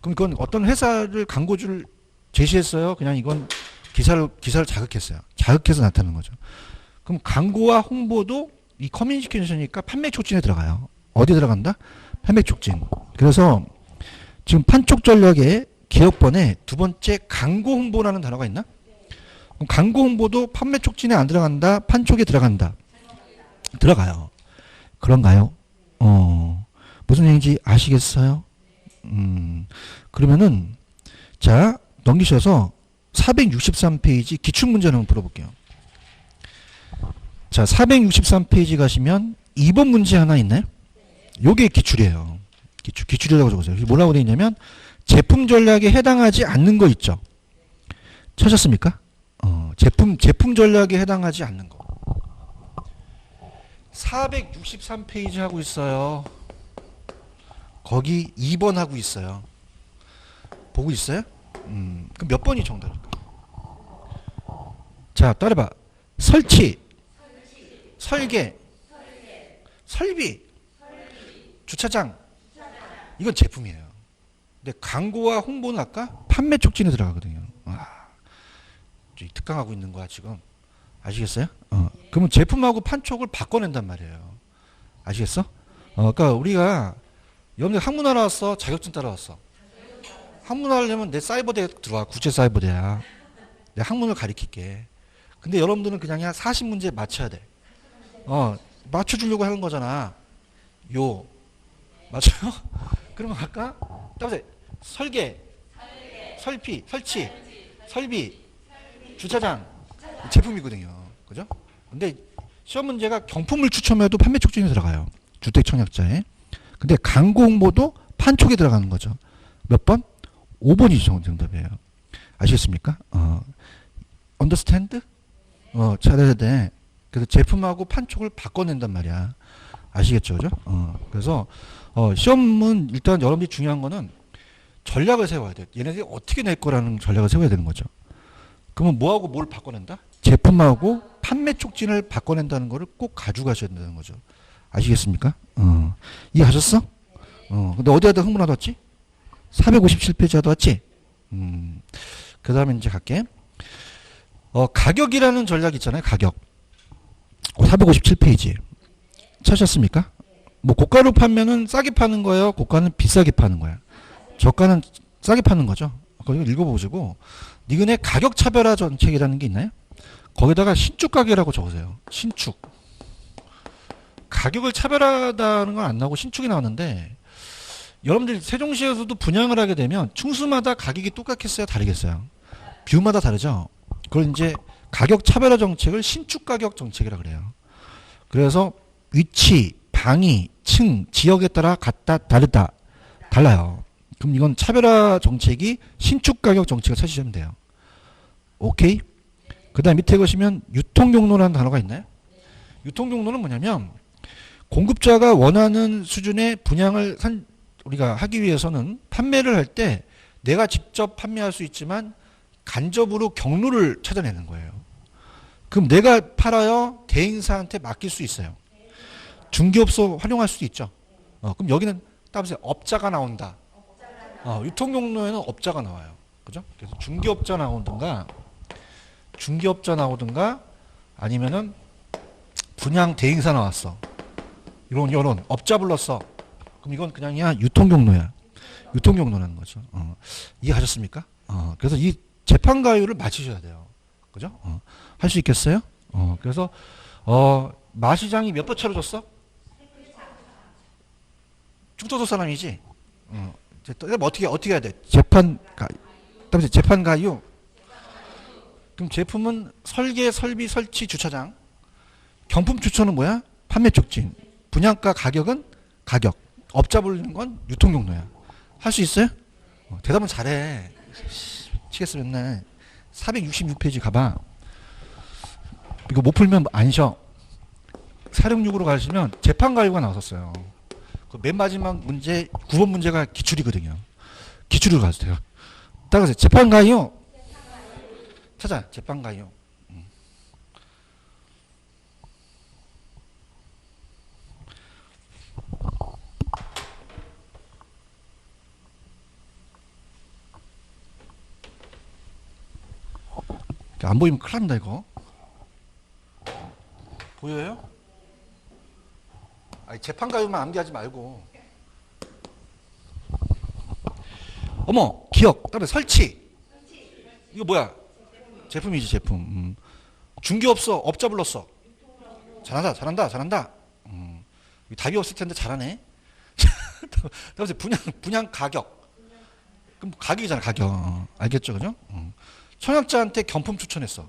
그럼 그건 어떤 회사를 광고주를 제시했어요. 그냥 이건 기사를 자극했어요. 자극해서 나타나는 거죠. 그럼 광고와 홍보도 이 커뮤니케이션이니까 판매 촉진에 들어가요. 어디 들어간다? 판매 촉진. 그래서 지금 판촉 전략에 기업번에 두 번째 광고 홍보라는 단어가 있나? 그럼 광고 홍보도 판매 촉진에 안 들어간다? 판촉에 들어간다? 들어가요. 그런가요? 무슨 얘기인지 아시겠어요? 그러면은 자 넘기셔서 463페이지 기출문제를 한번 풀어볼게요. 자 463페이지 가시면 2번 문제 하나 있나요? 요게 기출이에요. 기출이라고 적으세요. 뭐라고 되어 있냐면 제품 전략에 해당하지 않는 거 있죠. 찾았습니까? 제품 전략에 해당하지 않는 거. 463페이지 하고 있어요. 거기 2번 하고 있어요. 보고 있어요? 그럼 몇 번이 정답일까? 자, 따라봐. 설치, 설계, 설비, 주차장. 이건 제품이에요. 근데 광고와 홍보는 아까 판매 촉진에 들어가거든요. 특강하고 있는 거야 지금. 아시겠어요? 그러면 제품하고 판촉을 바꿔낸단 말이에요. 아시겠어? 그러니까 우리가 여러분들 학문화 나왔어? 자격증 따라왔어? 학문화 하려면 내 사이버대에 들어와. 국제사이버대야. 내 학문을 가리킬게. 근데 여러분들은 그냥 40문제 맞춰야 돼. 맞춰주려고 하는 거잖아. 맞아요? 그러면 아까 따보세요. 설계, 설치, 설비, 주차장. 제품이거든요. 그죠? 근데 시험 문제가 경품을 추첨해도 판매 촉진에 들어가요. 주택 청약자에. 근데 광고 홍보도 판촉에 들어가는 거죠. 몇 번? 5번이 정답이에요. 아시겠습니까? understand? 잘해야 돼. 그래서 제품하고 판촉을 바꿔낸단 말이야. 아시겠죠? 그죠? 그래서 시험은 일단 여러분들이 중요한 거는 전략을 세워야 돼. 얘네들이 어떻게 낼 거라는 전략을 세워야 되는 거죠. 그러면 뭐하고 뭘 바꿔낸다? 제품하고 판매 촉진을 바꿔낸다는 거를 꼭 가져가셔야 된다는 거죠. 아시겠습니까? 이해하셨어? 근데 어디에다 흥분하다 왔지? 457페이지 하다 왔지? 그 다음에 이제 갈게. 가격이라는 전략 있잖아요. 가격. 457페이지. 찾으셨습니까? 뭐 고가로 판매는 싸게 파는 거예요? 고가는 비싸게 파는 거야? 저가는 싸게 파는 거죠. 그거 읽어보시고 니은의 가격 차별화 정책이라는 게 있나요? 거기다가 신축 가격이라고 적으세요. 신축. 가격을 차별하다는 건 안 나오고 신축이 나오는데 여러분들 세종시에서도 분양을 하게 되면 층수마다 가격이 똑같겠어요? 다르겠어요? 뷰마다 다르죠? 그걸 이제 가격 차별화 정책을 신축 가격 정책이라고 그래요. 그래서 위치, 방위, 층, 지역에 따라 같다, 다르다, 달라요. 그럼 이건 차별화 정책이 신축 가격 정책을 찾으시면 돼요. 오케이? 그 다음 밑에 보시면 유통경로라는 단어가 있나요? 유통경로는 뭐냐면 공급자가 원하는 수준의 분양을 우리가 하기 위해서는 판매를 할 때 내가 직접 판매할 수 있지만 간접으로 경로를 찾아내는 거예요. 그럼 내가 팔아요? 대행사한테 맡길 수 있어요. 중개업소 활용할 수도 있죠. 그럼 여기는 따보세요. 업자가 나온다. 유통경로에는 업자가 나와요. 그죠? 그래서 중개업자 나오든가 아니면은 분양 대행사 나왔어. 이런 업자 불렀어. 그럼 이건 그냥이야 유통경로야. 유통경로라는 거죠. 이해하셨습니까? 그래서 이 재판 가율을 맞추셔야 돼요. 그죠? 할 수 있겠어요? 그래서 마시장이 몇 번 차로 줬어? 충청도 사람이지. 그럼 어떻게 해야 돼? 재판 가율. 그럼 제품은 설계, 설비, 설치, 주차장. 경품 추천은 뭐야? 판매 촉진. 분양가 가격은 가격. 업자 부르는 건 유통경로야. 할 수 있어요? 대답은 잘해. 치겠어 맨날. 466페이지 가봐. 이거 못 풀면 안 쉬어. 466으로 가시면 재판 가율가 나왔었어요. 그 맨 마지막 문제 9번 문제가 기출이거든요. 기출으로 가도 돼요. 따라가세요. 재판 가율. 찾아. 재판 가율. 안 보이면 큰일 납니다 이거. 보여요? 아니, 재판 가율만 암기하지 말고. 어머, 기억. 그다음에 설치. 이거 뭐야? 제품이지 제품. 중개업소 업자 불렀어. 잘한다. 답이 없을 텐데 잘하네. 그래서 분양 가격. 그럼 가격이잖아 가격. 알겠죠, 그죠? 청약자한테 경품 추천했어.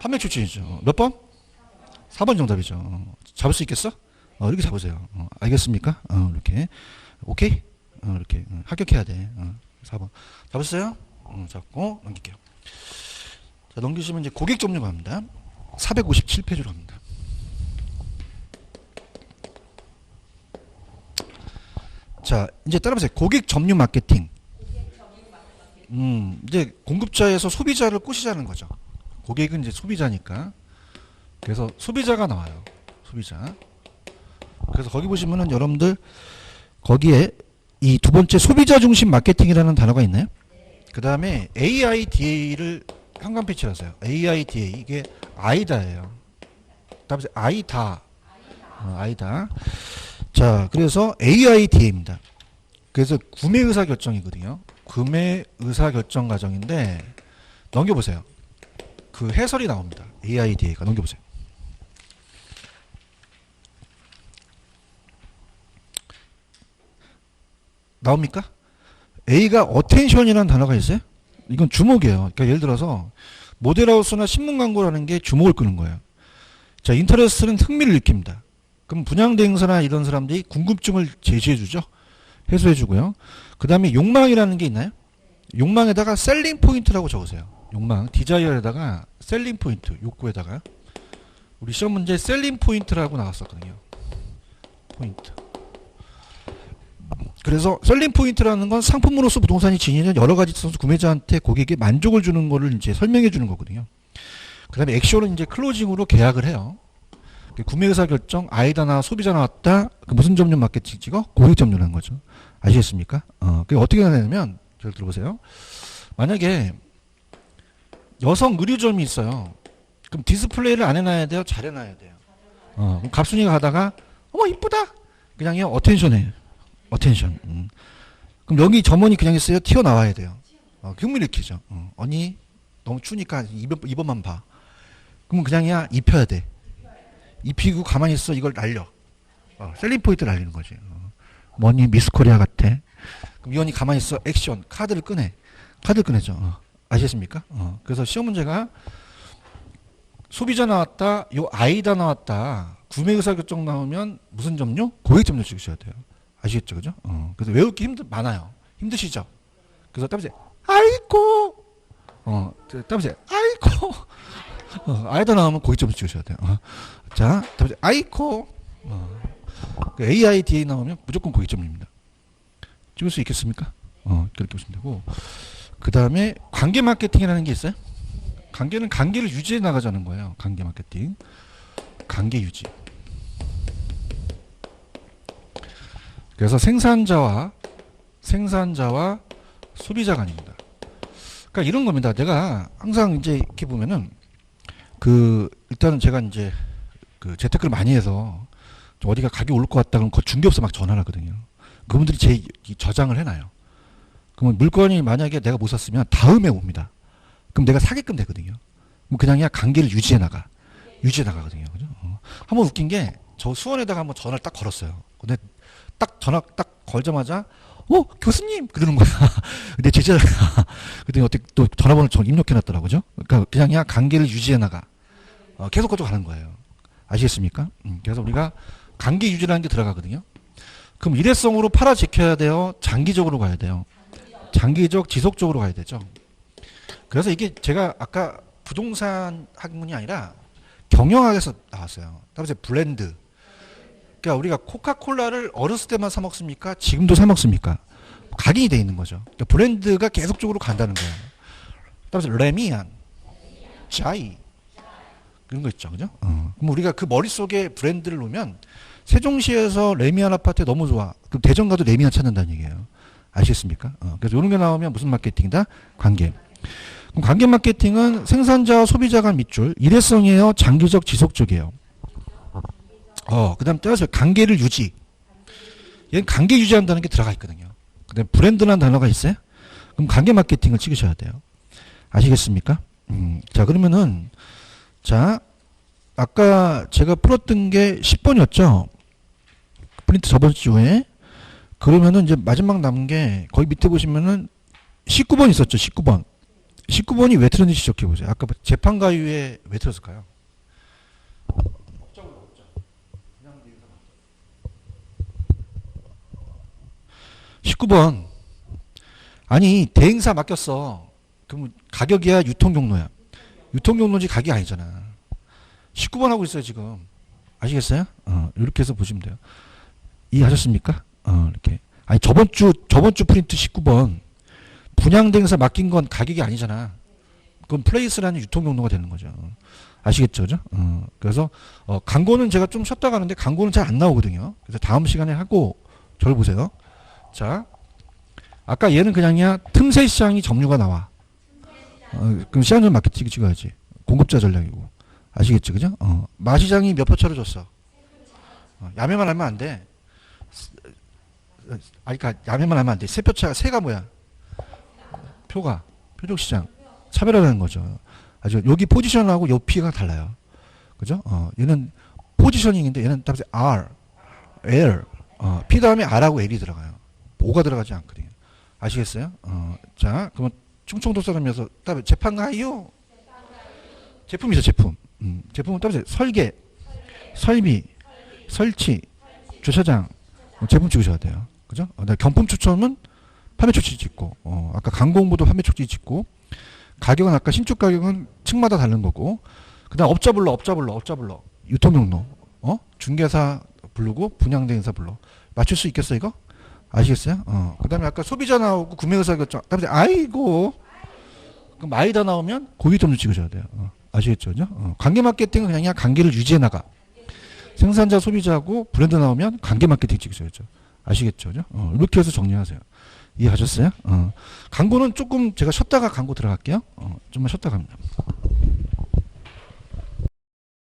판매 추천이죠. 몇 번? 4번 정답이죠. 잡을 수 있겠어? 이렇게 잡으세요. 알겠습니까? 이렇게. 오케이? 이렇게. 합격해야 돼. 4번. 잡았어요? 잡고 넘길게요. 자, 넘기시면 이제 고객 종류 갑니다. 457페이지로 갑니다. 자, 이제 따라보세요. 고객 점유 마케팅. 이제 공급자에서 소비자를 꼬시자는 거죠. 고객은 이제 소비자니까. 그래서 소비자가 나와요. 소비자. 그래서 거기 보시면은 여러분들 거기에 이 두 번째 소비자 중심 마케팅이라는 단어가 있나요? 그 다음에 AIDA를 현관 패치를 하세요. AIDA 이게 아이다예요. 답은 아이다. 아이다. 자, 그래서 AIDA입니다. 그래서 구매 의사 결정이거든요. 구매 의사 결정 과정인데 넘겨보세요. 그 해설이 나옵니다. AIDA가 넘겨보세요. 나옵니까? A가 어텐션이라는 단어가 있어요. 이건 주목이에요. 그러니까 예를 들어서 모델하우스나 신문 광고라는 게 주목을 끄는 거예요. 자, 인터레스트는 흥미를 일으킵니다. 그럼 분양대행사나 이런 사람들이 궁금증을 제시해주죠. 해소해주고요. 그 다음에 욕망이라는 게 있나요? 욕망에다가 셀링 포인트라고 적으세요. 욕망, 디자이어에다가 셀링 포인트, 욕구에다가. 우리 시험 문제 셀링 포인트라고 나왔었거든요. 포인트. 그래서 셀링 포인트라는 건 상품으로서 부동산이 지니는 여러 가지 있어서 구매자한테 고객에 만족을 주는 거를 이제 설명해 주는 거거든요. 그 다음에 액션은 이제 클로징으로 계약을 해요. 구매 의사 결정, 아이다나 소비자 나왔다. 그 무슨 점유 마케팅 찍어? 고객 점유라는 거죠. 아시겠습니까? 그게 어떻게 되냐면, 잘 들어보세요. 만약에 여성 의류점이 있어요. 그럼 디스플레이를 안 해놔야 돼요? 잘 해놔야 돼요? 그럼 갑순이가 가다가, 어머, 이쁘다! 그냥요, 어텐션이에요. 어텐션. 그럼 여기 점원이 그냥 있어요? 튀어나와야 돼요. 흥미를 일으키죠. 언니, 너무 추우니까 이번만 봐. 그러면 그냥이야, 입혀야 돼. 입히고 가만히 있어. 이걸 날려. 셀링 포인트 날리는 거지. 뭐니 미스 코리아 같아. 그럼 이 언니 가만히 있어. 액션. 카드를 꺼내. 카드를 꺼내죠. 아시겠습니까? 그래서 시험 문제가 소비자 나왔다. 요 아이다 나왔다. 구매 의사 결정 나오면 무슨 점유? 고객 점유 찍으셔야 돼요. 아시겠죠? 그죠? 그래서 외우기 많아요. 힘드시죠? 그래서 따보세요. 아이고! 따보세요. 아이고! 아이다 나오면 고객 점유 찍으셔야 돼요. 자, 따보세요. 아이고! AIDA 나오면 무조건 고객 점유입니다. 찍을 수 있겠습니까? 그렇게 보시면 되고. 그 다음에 관계 마케팅이라는 게 있어요? 관계는 관계를 유지해 나가자는 거예요. 관계 마케팅. 관계 유지. 그래서 생산자와 소비자 간입니다. 그러니까 이런 겁니다. 내가 항상 이제 이렇게 보면은 일단은 제가 이제 재테크를 많이 해서 어디가 가격이 올 것 같다 그러면 그 중개업소 막 전화를 하거든요. 그분들이 저장을 해놔요. 그러면 물건이 만약에 내가 못 샀으면 다음에 옵니다. 그럼 내가 사게끔 되거든요. 그럼 그냥 관계를 유지해 나가거든요. 그죠? 한번 웃긴 게 저 수원에다가 한번 전화를 딱 걸었어요. 근데 딱 전화 딱 걸자마자 교수님 그러는 거야. 근데 제자가 그랬더니 어떻게 또 전화번호를 입력해놨더라고요. 그러니까 그냥 관계를 유지해 나가. 계속 가는 거예요. 아시겠습니까? 그래서 우리가 관계 유지라는 게 들어가거든요. 그럼 일회성으로 팔아 지켜야 돼요? 장기적으로 가야 돼요? 장기적, 지속적으로 가야 되죠. 그래서 이게 제가 아까 부동산 학문이 아니라 경영학에서 나왔어요. 따라서 블렌드. 그러니까 우리가 코카콜라를 어렸을 때만 사 먹습니까? 지금도 사 먹습니까? 각인이 돼 있는 거죠. 그러니까 브랜드가 계속적으로 간다는 거예요. 따라서 레미안, 자이 그런 거 있죠, 그죠? 그럼 우리가 그 머릿속에 브랜드를 놓으면 세종시에서 레미안 아파트 너무 좋아. 그럼 대전 가도 레미안 찾는다는 얘기예요. 아시겠습니까? 그래서 이런 게 나오면 무슨 마케팅이다? 관계. 그럼 관계 마케팅은 생산자와 소비자 간 밑줄, 일회성이에요? 장기적, 지속적이에요? 그 다음 따라서 관계를 유지. 얘는 관계 유지한다는 게 들어가 있거든요. 그 다음에 브랜드라는 단어가 있어요? 그럼 관계 마케팅을 찍으셔야 돼요. 아시겠습니까? 자, 그러면은, 자, 아까 제가 풀었던 게 10번이었죠? 프린트 저번 주에. 그러면은 이제 마지막 남은 게 거기 밑에 보시면은 19번 있었죠? 19번. 19번이 왜 틀었는지 지적해 보세요. 아까 재판 가유에 왜 틀었을까요? 19번. 아니, 대행사 맡겼어. 그럼 가격이야, 유통경로야. 유통경로지 가격이 아니잖아. 19번 하고 있어요, 지금. 아시겠어요? 이렇게 해서 보시면 돼요. 이해하셨습니까? 이렇게. 아니 저번 주 프린트 19번 분양대행사 맡긴 건 가격이 아니잖아. 그건 플레이스라는 유통 경로가 되는 거죠. 아시겠죠, 그죠? 그래서 광고는 제가 좀 쉬었다 가는데 광고는 잘 안 나오거든요. 그래서 다음 시간에 하고 저를 보세요. 자, 아까 얘는 그냥이야 틈새 시장이 점유가 나와. 그럼 시장전 마케팅 찍어야지. 공급자 전략이고. 아시겠죠, 그죠? 마시장이 몇 표 차로 줬어. 야매만 하면 안 돼. 그러니까 야매만 하면 안 돼. 세 표 차가 세가 뭐야? 표적 시장 차별화라는 거죠. 아주 여기 포지션하고 요 P가 달라요. 그죠? 얘는 포지셔닝인데 얘는 답이 R, L, P 다음에 R하고 L이 들어가요. O가 들어가지 않거든요. 아시겠어요? 자, 그러면 충청도 사람이어서 답이 재판 가요. 제품이죠, 제품. 제품은 답이 설계, 설비, 설치, 주차장, 제품 찍으셔야 돼요. 그죠? 경품 추첨은 판매 초치 찍고, 아까 광고 홍보도 판매 초치 찍고, 가격은 아까 신축 가격은 층마다 다른 거고, 그 다음 업자 불러. 유통 경로, 중개사 부르고, 분양대행사 불러. 맞출 수 있겠어, 이거? 아시겠어요? 그 다음에 아까 소비자 나오고, 구매의사 결정. 다음에, 아이고. 그럼 마이다 나오면 고객점수 찍으셔야 돼요. 아시겠죠? 그죠? 관계 마케팅은 그냥 관계를 유지해 나가. 생산자, 소비자하고 브랜드 나오면 관계 마케팅 찍으셔야죠. 아시겠죠? 그죠? 이렇게 해서 정리하세요. 이해하셨어요? 광고는 조금 제가 쉬었다가 광고 들어갈게요. 좀만 쉬었다 갑니다.